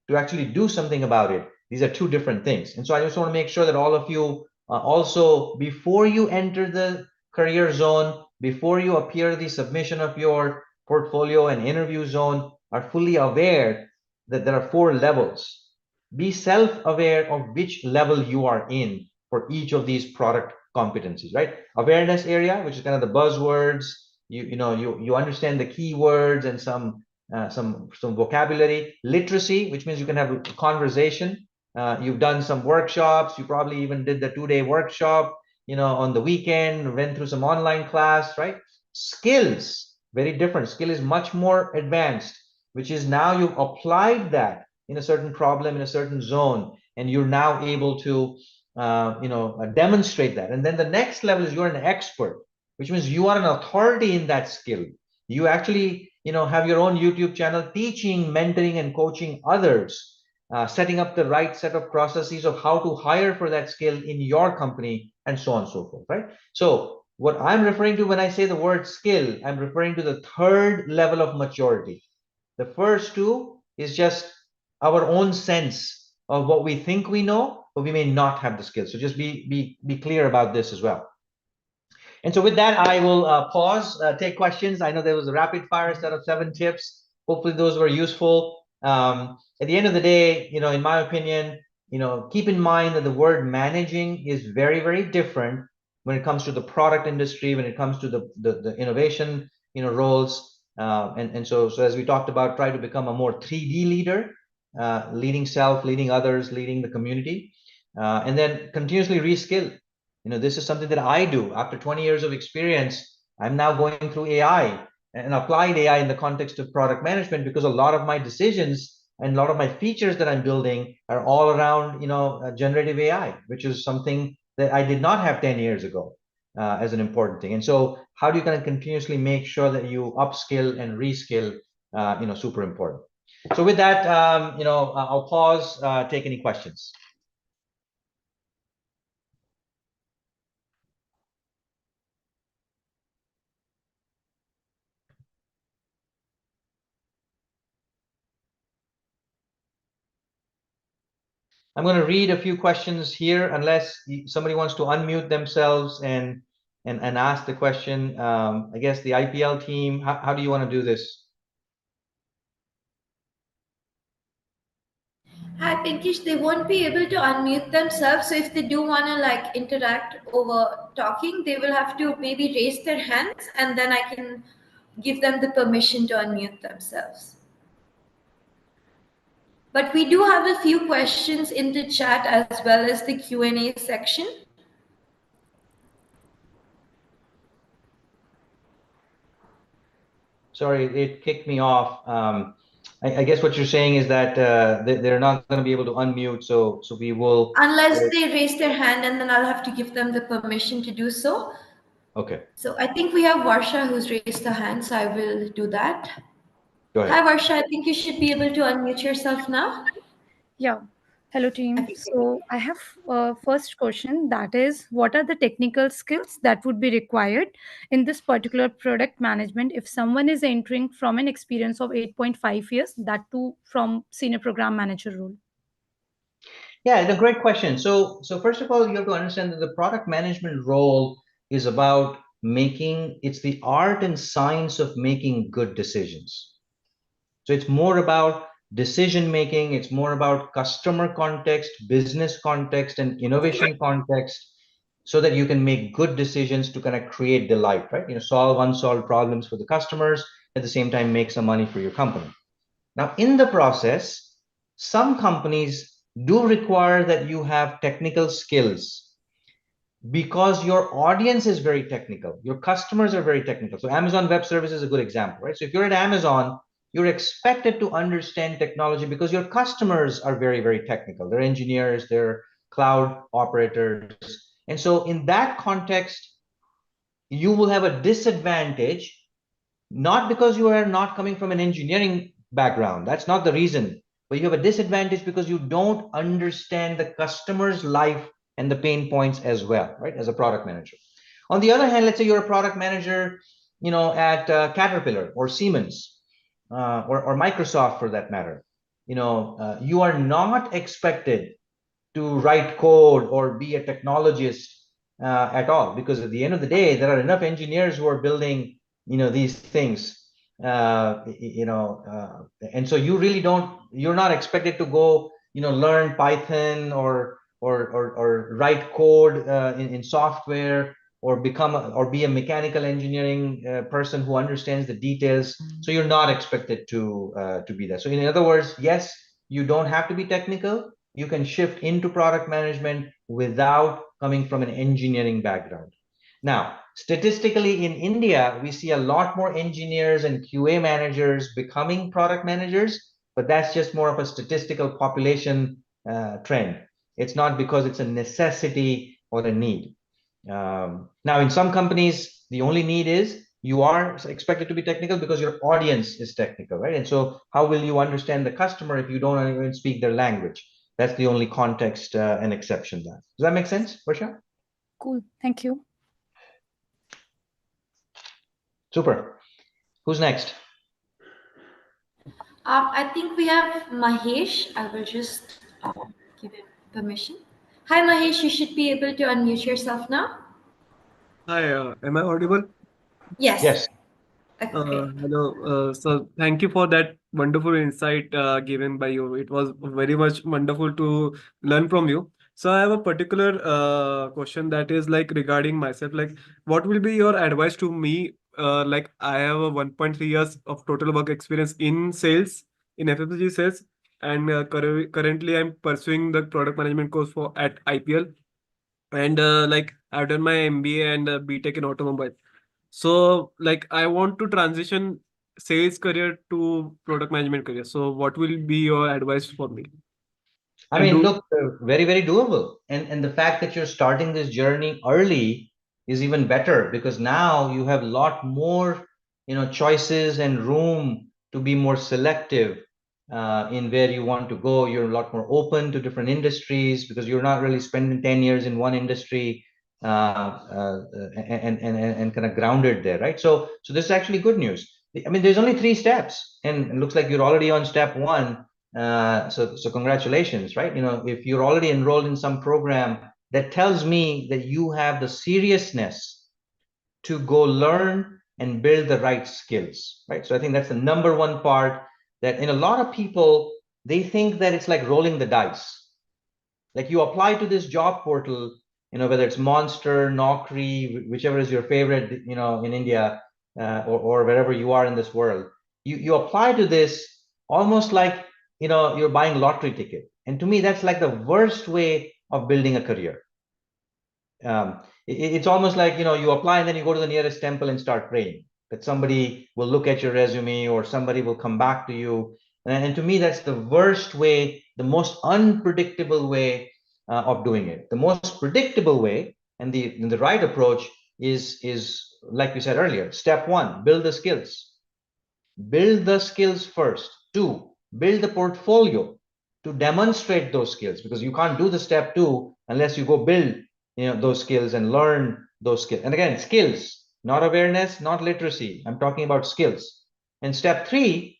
to actually do something about it, these are two different things. And so I just want to make sure that all of you also, before you enter the career zone, before you appear the submission of your portfolio and interview zone, are fully aware that there are 4 levels. be self-aware of which level you are in for each of these product competencies, right? Awareness area, which is kind of the buzzwords, you understand the keywords and some vocabulary. Literacy, which means you can have a conversation. You've done some workshops. You probably even did the 2-day workshop, on the weekend, went through some online class, right? Skills, very different. Skill is much more advanced, which is now you've applied that in a certain problem in a certain zone, and you're now able to demonstrate that. And then the next level is you're an expert, which means you are an authority in that skill. You actually have your own YouTube channel teaching, mentoring, and coaching others, setting up the right set of processes of how to hire for that skill in your company, and so on and so forth, right? So what I'm referring to when I say the word skill, I'm referring to the third level of maturity. The first two is just our own sense of what we think we know, but we may not have the skills. So just be clear about this as well. And so with that, I will pause, take questions. I know there was a rapid fire set of 7 tips. Hopefully those were useful. At the end of the day, in my opinion, keep in mind that the word managing is very, very different when it comes to the product industry, when it comes to the innovation, roles. So as we talked about, try to become a more 3D leader, leading self, leading others, leading the community, and then continuously reskill. This is something that I do. After 20 years of experience, I'm now going through AI and applied AI in the context of product management, because a lot of my decisions and a lot of my features that I'm building are all around, generative AI, which is something that I did not have 10 years ago as an important thing. And so how do you kind of continuously make sure that you upskill and reskill, super important. So with that, I'll pause, take any questions. I'm going to read a few questions here, unless somebody wants to unmute themselves and ask the question. I guess the IPL team, how do you want to do this? Hi, Pinkish. They won't be able to unmute themselves. So if they do want to interact over talking, they will have to maybe raise their hands, and then I can give them the permission to unmute themselves. But we do have a few questions in the chat as well as the Q&A section. Sorry, it kicked me off. I guess what you're saying is that they're not going to be able to unmute, so we will. Unless they raise their hand, and then I'll have to give them the permission to do so. Okay. So I think we have Varsha who's raised her hand, so I will do that. Go ahead. Hi, Varsha. I think you should be able to unmute yourself now. Yeah. Hello, team. Okay. So I have a first question, that is, what are the technical skills that would be required in this particular product management if someone is entering from an experience of 8.5 years, that too from senior program manager role? Yeah, it's a great question. So first of all, you have to understand that the product management role is about it's the art and science of making good decisions. So it's more about decision making, it's more about customer context, business context, and innovation context, so that you can make good decisions to kind of create delight, right? Solve unsolved problems for the customers, at the same time make some money for your company. Now, in the process, some companies do require that you have technical skills, because your audience is very technical. Your customers are very technical. So Amazon Web Services is a good example, right? So if you're at Amazon, you're expected to understand technology because your customers are very, very technical. They're engineers, they're cloud operators. And so in that context, you will have a disadvantage, not because you are not coming from an engineering background. That's not the reason. But you have a disadvantage because you don't understand the customer's life and the pain points as well, right? As a product manager. On the other hand, let's say you're a product manager, at Caterpillar or Siemens, or Microsoft for that matter. You are not expected to write code or be a technologist at all, because at the end of the day, there are enough engineers who are building these things, and so you're not expected to go learn Python or write code in software, or or be a mechanical engineering person who understands the details. So you're not expected to be that. So in other words, yes, you don't have to be technical. You can shift into product management without coming from an engineering background. Now, statistically in India, we see a lot more engineers and QA managers becoming product managers, but that's just more of a statistical population trend. It's not because it's a necessity or a need. Now, in some companies, the only need is you are expected to be technical because your audience is technical, right? And so, how will you understand the customer if you don't even speak their language? That's the only context and exception there. Does that make sense, Varsha? Cool. Thank you. Super. Who's next? I think we have Mahesh. I will just give it permission. Hi, Mahesh. You should be able to unmute yourself now. Hi, am I audible? Yes. Yes. Okay. Hello. So thank you for that wonderful insight given by you. It was very much wonderful to learn from you. So I have a particular question that is like regarding myself. Like, what will be your advice to me? Like, I have a 1.3 years of total work experience in sales, in FMCG sales, and currently I'm pursuing the product management course for at IPL. And like I've done my MBA and BTech in automobile. So like I want to transition sales career to product management career. So what will be your advice for me? I And mean, do look, very, very doable. And the fact that you're starting this journey early is even better, because now you have a lot more, choices and room to be more selective in where you want to go. You're a lot more open to different industries because you're not really spending 10 years in one industry and kind of grounded there, right? So this is actually good news. I mean, there's only three steps, and it looks like you're already on step one. So congratulations, right? If you're already enrolled in some program, that tells me that you have the seriousness to go learn and build the right skills, right? So I think that's the number one part, that in a lot of people, they think that it's like rolling the dice. Like you apply to this job portal, whether it's Monster, Naukri, whichever is your favorite, in India, or wherever you are in this world. You apply to this almost like, you're buying a lottery ticket. And to me, that's like the worst way of building a career. It's almost like, you apply and then you go to the nearest temple and start praying that somebody will look at your resume or somebody will come back to you. And to me, that's the worst way, the most unpredictable way of doing it. The most predictable way and the right approach is like we said earlier. Step one, build the skills. Build the skills first. Two, build the portfolio to demonstrate those skills, because you can't do the step two unless you go build those skills and learn those skills. And again, skills, not awareness, not literacy. I'm talking about skills. And step three,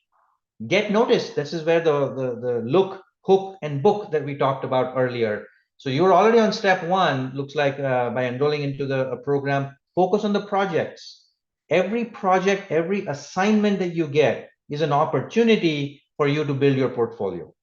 get noticed. This is where the look, hook, and book that we talked about earlier. So you're already on step one, looks like, by enrolling into the program. Focus on the projects. Every project, every assignment that you get is an opportunity for you to build your portfolio.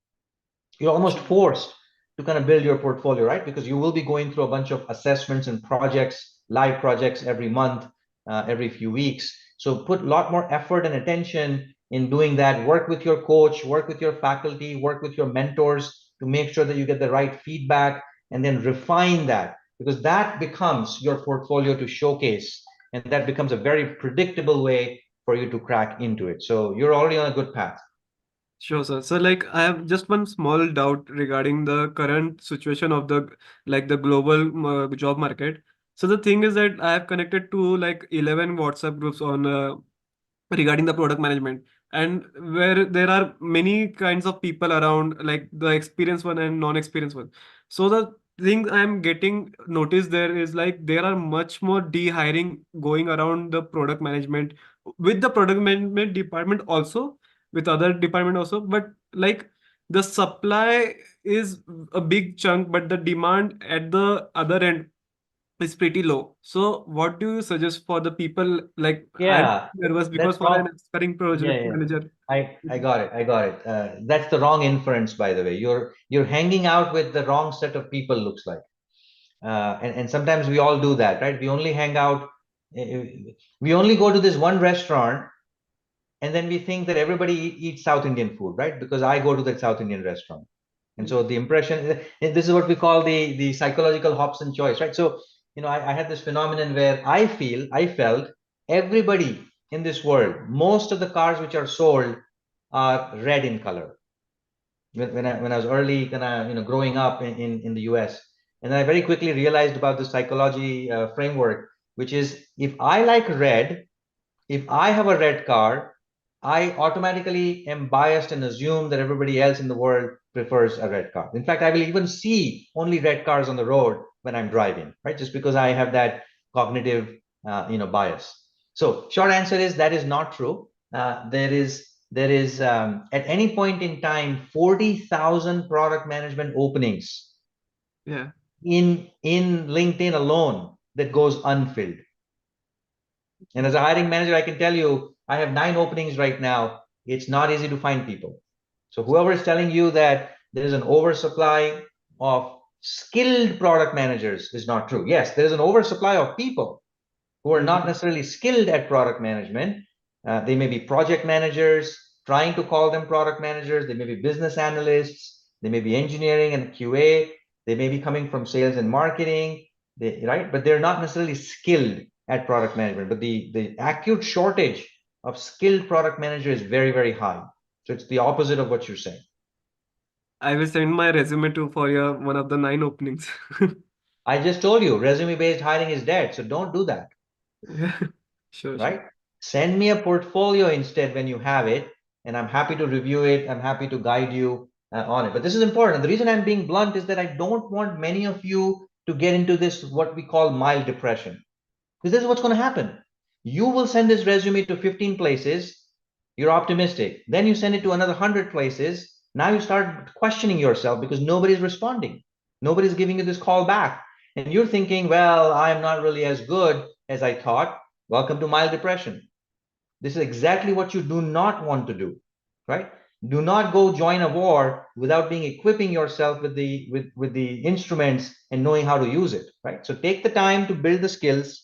You're almost forced to kind of build your portfolio, right? Because you will be going through a bunch of assessments and projects, live projects every month, every few weeks. So put a lot more effort and attention in doing that. Work with your coach, work with your faculty, work with your mentors to make sure that you get the right feedback, and then refine that, because that becomes your portfolio to showcase, and that becomes a very predictable way for you to crack into it. So you're already on a good path. sure, sir. So like I have just one small doubt regarding the current situation of the like the global job market. So the thing is that I have connected to like 11 WhatsApp groups on regarding the product management, and where there are many kinds of people around, like the experienced one and non-experienced one. So the thing I'm getting noticed there is like there are much more de-hiring going around the product management, with the product management department also, with other department also, but like the supply is a big chunk, but the demand at the other end is pretty low. So what do you suggest for the people, like I'm Yeah, nervous because that's for an wrong. aspiring Yeah, project yeah. manager. I got it. I got it. That's the wrong inference, by the way. You're hanging out with the wrong set of people, looks like. And sometimes we all do that, right? We only hang out, we only go to this one restaurant, and then we think that everybody eats South Indian food, right? Because I go to that South Indian restaurant. And so the impression, this is what we call the psychological Hobson choice, right? So, I had this phenomenon where I felt everybody in this world, most of the cars which are sold are red in color. When I was early, kind of, growing up in the US, and I very quickly realized about the psychology framework, which is if I like red, if I have a red car, I automatically am biased and assume that everybody else in the world prefers a red car. In fact, I will even see only red cars on the road when I'm driving, right? Just because I have that cognitive, bias. So, short answer is that is not true. There is at any point in time 40,000 product management openings Yeah. in LinkedIn alone that goes unfilled. And as a hiring manager, I can tell you, I have 9 openings right now. It's not easy to find people. So whoever is telling you that there is an oversupply of skilled product managers is not true. Yes, there is an oversupply of people who are not necessarily skilled at product management. They may be project managers, trying to call them product managers. They may be business analysts. They may be engineering and QA. They may be coming from sales and marketing, right? But they're not necessarily skilled at product management. But the acute shortage of skilled product managers is very, very high. So it's the opposite of what you're saying. I will send my resume to for your one of the 9 openings. I just told you, resume-based hiring is dead. So don't do that. Yeah. Sure, sure. Right? Send me a portfolio instead when you have it, and I'm happy to review it. I'm happy to guide you on it. But this is important. The reason I'm being blunt is that I don't want many of you to get into this, what we call mild depression. Because this is what's going to happen. You will send this resume to 15 places. You're optimistic. Then you send it to another 100 places. Now you start questioning yourself because nobody's responding. Nobody's giving you this call back. And you're thinking, well, I'm not really as good as I thought. Welcome to mild depression. This is exactly what you do not want to do, right? Do not go join a war without being equipping yourself with the instruments and knowing how to use it, right? So take the time to build the skills.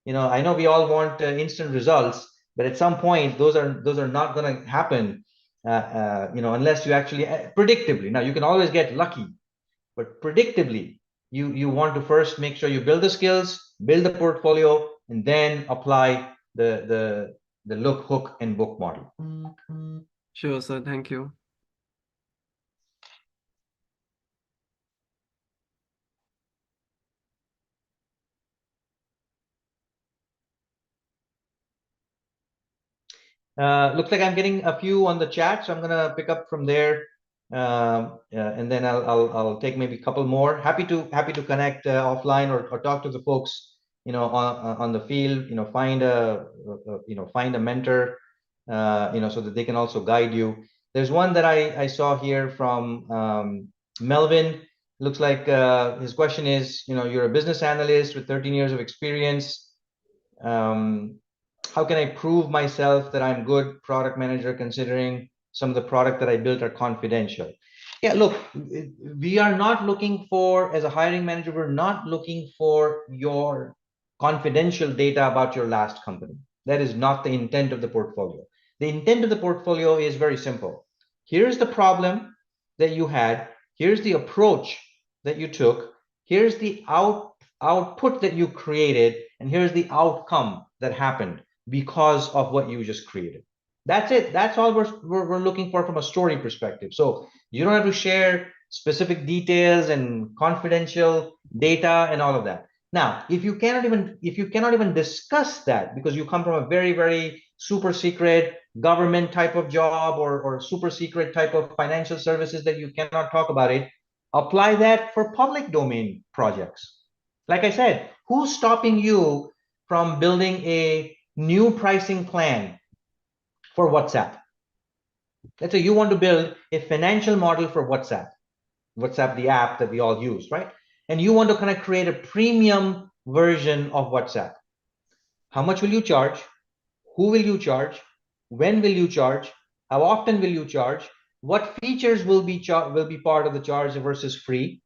I know we all want instant results, but at some point, those are not going to happen, unless you actually predictably. Now you can always get lucky, but predictably, you want to first make sure you build the skills, build the portfolio, and then apply the look, hook, and book model. Sure, sir. Thank you. Looks like I'm getting a few on the chat, so I'm gonna pick up from there, and then I'll take maybe a couple more. Happy to connect offline or talk to the folks, on the field. Find a mentor, so that they can also guide you. There's one that I saw here from Melvin. Looks like his question is, you're a business analyst with 13 years of experience. How can I prove myself that I'm good product manager considering some of the product that I built are confidential? Yeah, look, we are not looking for, as a hiring manager, we're not looking for your confidential data about your last company. That is not the intent of the portfolio. The intent of the portfolio is very simple. Here's the problem that you had. Here's the approach that you took. Here's the output that you created, and here's the outcome that happened because of what you just created. That's it. That's all we're looking for from a story perspective. So you don't have to share specific details and confidential data and all of that. Now, if you cannot even discuss that because you come from a very, very super secret government type of job or super secret type of financial services that you cannot talk about it, apply that for public domain projects. Like I said, who's stopping you from building a new pricing plan for WhatsApp? Let's say you want to build a financial model for WhatsApp, the app that we all use, right? And you want to kind of create a premium version of WhatsApp. How much will you charge? Who will you charge? When will you charge? How often will you charge? What features will be part of the charge versus free?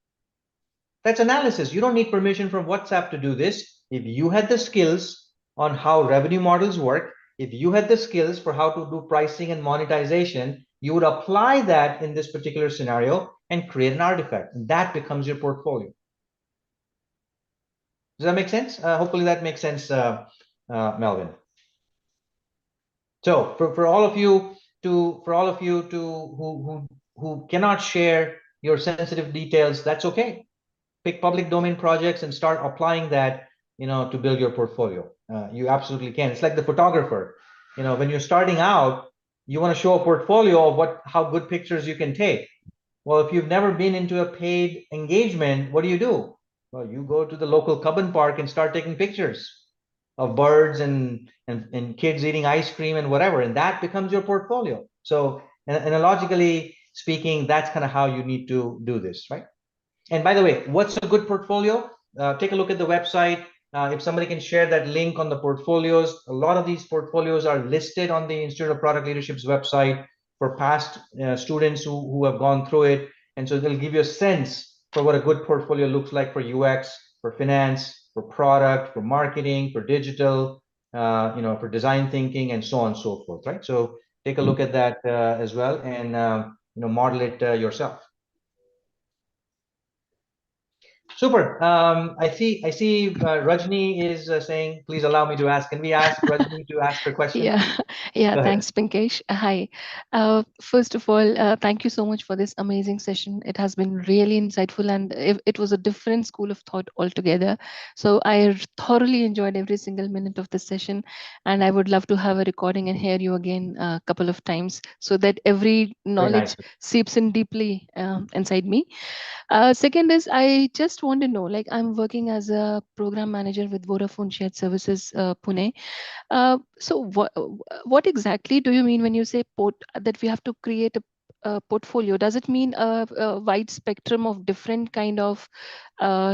That's analysis. You don't need permission from WhatsApp to do this. If you had the skills on how revenue models work, if you had the skills for how to do pricing and monetization, you would apply that in this particular scenario and create an artifact. And that becomes your portfolio. Does that make sense? Hopefully that makes sense, Melvin. So for all of you who cannot share your sensitive details, that's okay. Pick public domain projects and start applying that, to build your portfolio. You absolutely can. It's like the photographer. When you're starting out, you want to show a portfolio of how good pictures you can take. Well, if you've never been into a paid engagement, what do? Well, you go to the local Cubbon Park and start taking pictures of birds and kids eating ice cream and whatever, and that becomes your portfolio. So analogically speaking, that's kind of how you need to do this, right? And by the way, what's a good portfolio? Take a look at the website. If somebody can share that link on the portfolios, a lot of these portfolios are listed on the Institute of Product Leadership's website for past students who have gone through it. And so they'll give you a sense for what a good portfolio looks like for UX, for finance, for product, for marketing, for digital, for design thinking, and so on and so forth, right? So take a look at that as well, and model it yourself. Super. I see Rajni is saying, please allow me to ask. Can we ask Rajni to ask her question? Yeah, thanks, Pinkesh. Hi. First of all, thank you so much for this amazing session. It has been really insightful, and it was a different school of thought altogether. So I thoroughly enjoyed every single minute of this session, and I would love to have a recording and hear you again a couple of times so that every knowledge seeps in deeply inside me. Second is, I just want to know, like, I'm working as a program manager with Vodafone Shared Services Pune. So what exactly do you mean when you say that we have to create a portfolio? Does it mean a wide spectrum of different kind of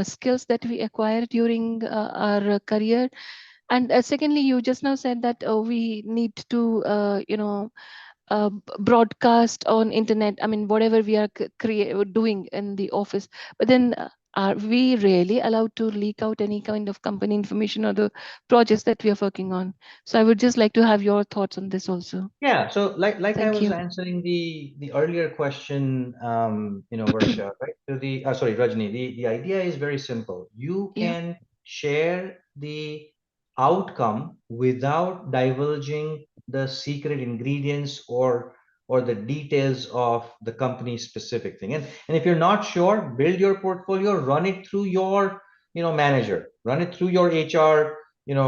skills that we acquire during our career? And secondly, you just now said that we need to, broadcast on internet. I mean, whatever we are doing in the office, but then are we really allowed to leak out any kind of company information or the projects that we are working on? So I would just like to have your thoughts on this also. Yeah, so like I Thank was you. answering the earlier question, Varsha, right? Sorry, Rajni. The idea is very simple. You can share the outcome without divulging the secret ingredients or the details of the company specific thing. And if you're not sure, build your portfolio, run it through your manager, run it through your HR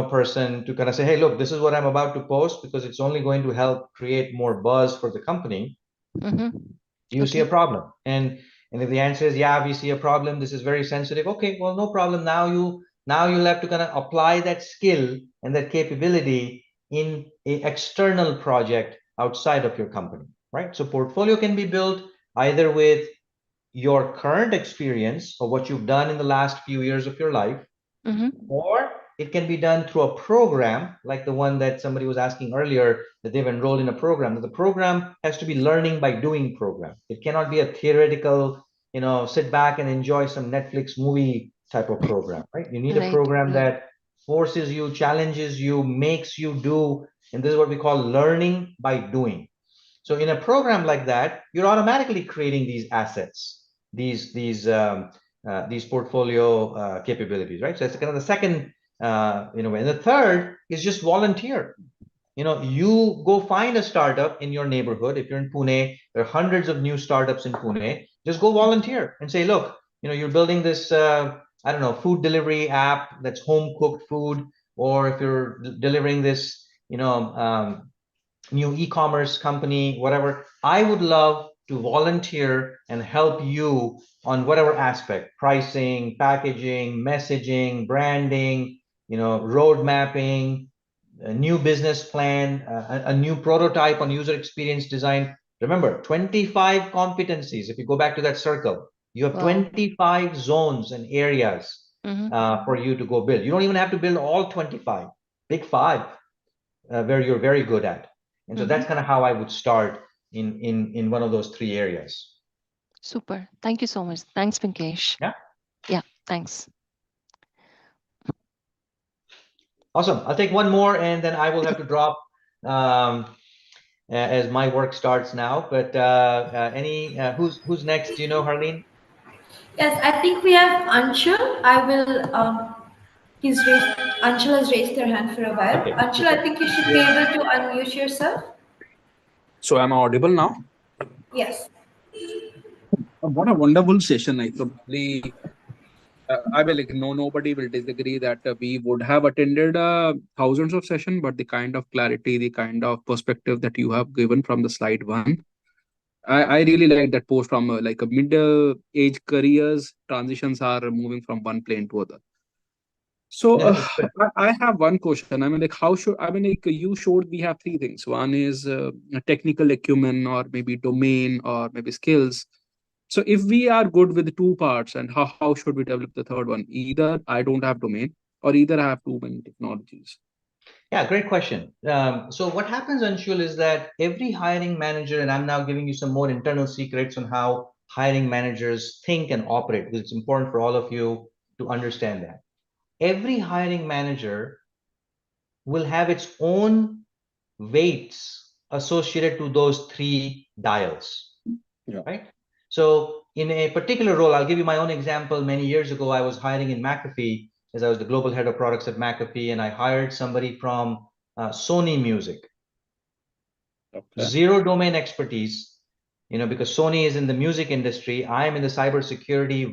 person to kind of say, hey, look, this is what I'm about to post because it's only going to help create more buzz for the company. Do you see a problem? And if the answer is yeah, we see a problem, this is very sensitive. Okay, well, no problem. Now you'll have to kind of apply that skill and that capability in an external project outside of your company, right? So portfolio can be built either with your current experience of what you've done in the last few years of your life, or it can be done through a program like the one that somebody was asking earlier, that they've enrolled in a program. The program has to be learning by doing program. It cannot be a theoretical, sit back and enjoy some Netflix movie type of program, right? You need a program that forces you, challenges you, makes you do, and this is what we call learning by doing. So in a program like that, you're automatically creating these assets, these portfolio capabilities, right? So it's kind of the second, and the third is just volunteer. You go find a startup in your neighborhood. If you're in Pune, there are hundreds of new startups in Pune. Just go volunteer and say, look, you're building this, I don't know, food delivery app that's home cooked food, or if you're delivering this, new e-commerce company, whatever, I would love to volunteer and help you on whatever aspect: pricing, packaging, messaging, branding, road mapping, a new business plan, a new prototype on user experience design. Remember, 25 competencies. If you go back to that circle, you have 25 zones and areas for you to go build. You don't even have to build all 25, pick 5 where you're very good at. And so that's kind of how I would start in one of those 3 areas. Super. Thank you so much. Thanks, Pinkesh. Yeah. Yeah, thanks. Awesome. I'll take one more and then I will have to drop as my work starts now. But who's next? Do you know, Harleen? Yes, I think we have Anshul. I will. Anshul has raised their hand for a while. Okay, Anshul, I super. think you should be able to unmute yourself. So am I audible now? Yes. What a wonderful session. I probably, I will like, no, nobody will disagree that we would have attended thousands of sessions, but the kind of clarity, the kind of perspective that you have given from the slide one, I really like that post from like a mid-age careers transitions are moving from one plane to other. So Yeah, it's good. I have one question. I mean, like, how should I mean, like, you showed we have 3 things. One is a technical acumen, or maybe domain, or maybe skills. So if we are good with the 2 parts, and how should we develop the third one? Either I don't have domain, or either I have too many technologies. Yeah, great question. So what happens, Anshul, is that every hiring manager, and I'm now giving you some more internal secrets on how hiring managers think and operate, because it's important for all of you to understand that. Every hiring manager will have its own weights associated to those 3 dials, right? So in a particular role, I'll give you my own example. Many years ago, I was hiring in McAfee as I was the global head of products at McAfee, and I hired somebody from Sony Music. Okay. Zero domain expertise, because Sony is in the music industry. I am in the cybersecurity,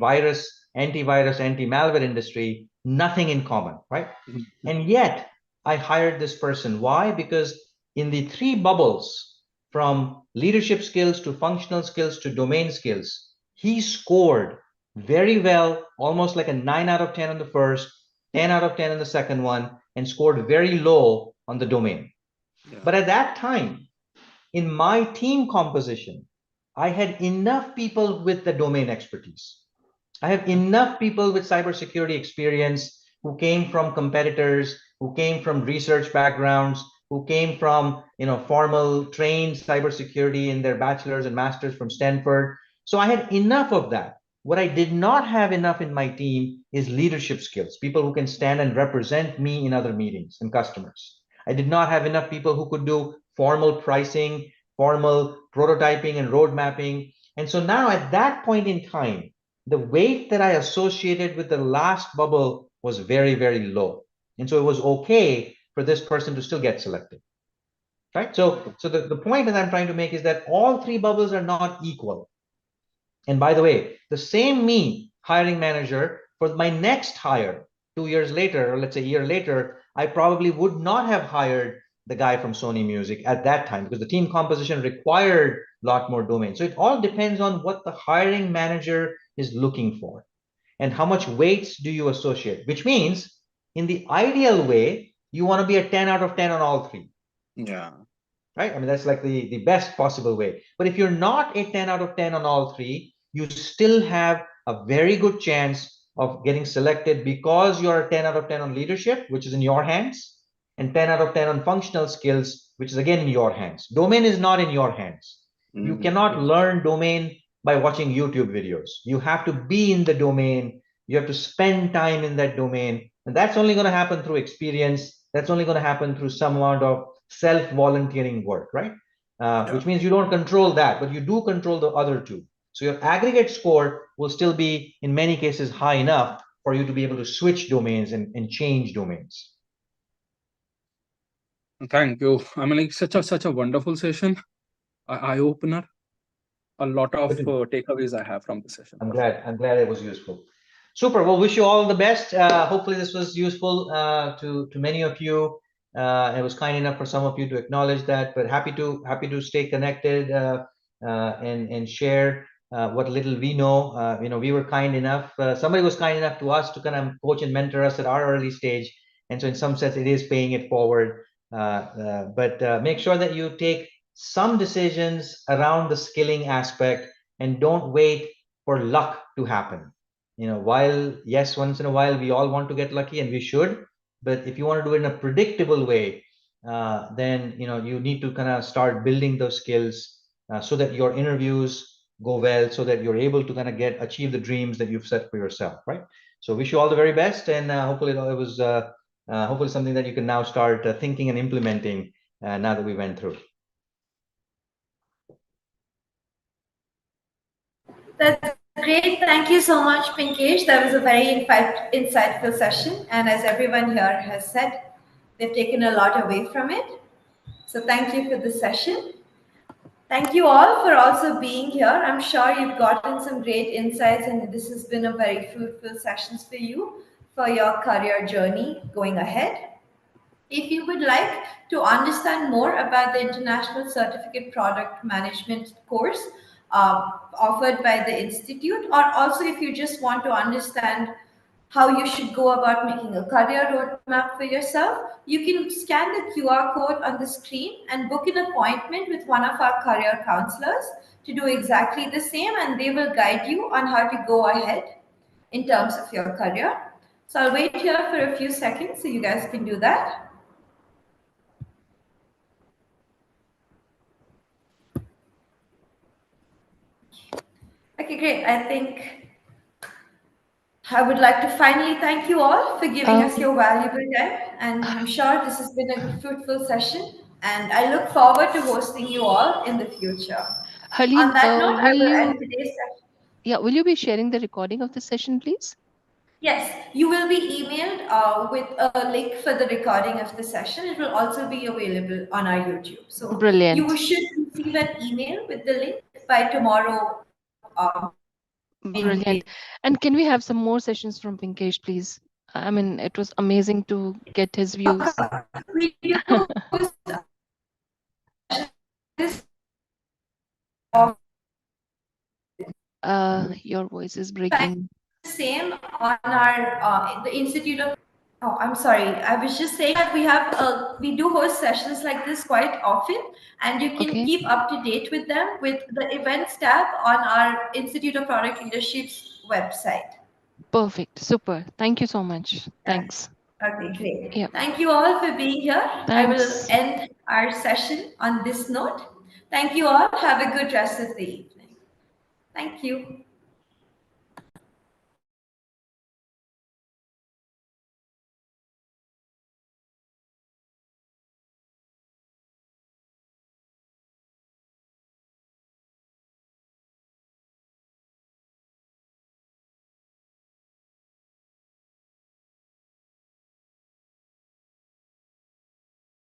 antivirus, anti-malware industry, nothing in common, right? And yet I hired this person. Why? Because in the 3 bubbles, from leadership skills to functional skills to domain skills, he scored very well, almost like a 9 out of 10 on the first, 10 out of 10 on the second one, and scored very low on the domain. But at that time, in my team composition, I had enough people with the domain expertise. I have enough people with cybersecurity experience who came from competitors, who came from research backgrounds, who came from formal trained cybersecurity in their bachelor's and master's from Stanford. So I had enough of that. What I did not have enough in my team is leadership skills, people who can stand and represent me in other meetings and customers. I did not have enough people who could do formal pricing, formal prototyping and road mapping. And so now at that point in time, the weight that I associated with the last bubble was very, very low. And so it was okay for this person to still get selected, right? So the point that I'm trying to make is that all 3 bubbles are not equal. And by the way, the same me, hiring manager, for my next hire 2 years later, or let's say a year later, I probably would not have hired the guy from Sony Music at that time because the team composition required a lot more domain. So it all depends on what the hiring manager is looking for and how much weights do you associate, which means in the ideal way, you want to be a 10 out of 10 on all 3. Yeah. Right? I mean, that's like the best possible way. But if you're not a 10 out of 10 on all 3, you still have a very good chance of getting selected because you're a 10 out of 10 on leadership, which is in your hands, and 10 out of 10 on functional skills, which is again in your hands. Domain is not in your hands. You cannot learn domain by watching YouTube videos. You have to be in the domain. You have to spend time in that domain. And that's only going to happen through experience. That's only going to happen through some amount of self-volunteering work, right? Which means you don't control that, but you do control the other 2. So your aggregate score will still be, in many cases, high enough for you to be able to switch domains and change domains. Thank you. I mean, like, such a wonderful session, eye opener. A lot of takeaways I have from the session. I'm glad it was useful. Super. Well, wish you all the best. Hopefully this was useful to many of you. It was kind enough for some of you to acknowledge that, but happy to stay connected and share what little we know. We were kind enough. Somebody was kind enough to us to kind of coach and mentor us at our early stage, and so in some sense, it is paying it forward. But make sure that you take some decisions around the skilling aspect and don't wait for luck to happen. while yes, once in a while we all want to get lucky and we should, but if you want to do it in a predictable way, then you need to kind of start building those skills so that your interviews go well, so that you're able to kind of achieve the dreams that you've set for yourself, right? So wish you all the very best, and hopefully it was hopefully something that you can now start thinking and implementing now that we went through. That's great. Thank you so much, Pinkesh. That was a very insightful session. And as everyone here has said, they've taken a lot away from it. So thank you for the session. Thank you all for also being here. I'm sure you've gotten some great insights, and this has been a very fruitful sessions for you for your career journey going ahead. If you would like to understand more about the International Certificate Product Management course offered by the Institute, or also if you just want to understand how you should go about making a career roadmap for yourself, you can scan the QR code on the screen and book an appointment with one of our career counselors to do exactly the same, and they will guide you on how to go ahead in terms of your career. So I'll wait here for a few seconds so you guys can do that. Okay, great. I think I would like to finally thank you all for giving us your valuable time. And I'm sure this has been a fruitful session. And I look forward to hosting you all in the future. Harleen, On that note, I will will you? end today's session. Yeah, will you be sharing the recording of the session, please? Yes, you will be emailed with a link for the recording of the session. It will also be available on our YouTube. So Brilliant. you should receive an email with the link by tomorrow Brilliant. And can we have some more sessions from Pinkesh, please? I mean, it was amazing to get his views. We do host this Your voice is breaking. same on our the Institute of. Oh, I'm sorry. I was just saying that we do host sessions like this quite often, and you can Okay. keep up to date with them with the events tab on our Institute of Product Leadership's website. Perfect. Super. Thank you so much. Thanks. Okay, great. Yeah. Thank you all for being here. I will Thanks. end our session on this note. Thank you all. Have a good rest of the evening. Thank you.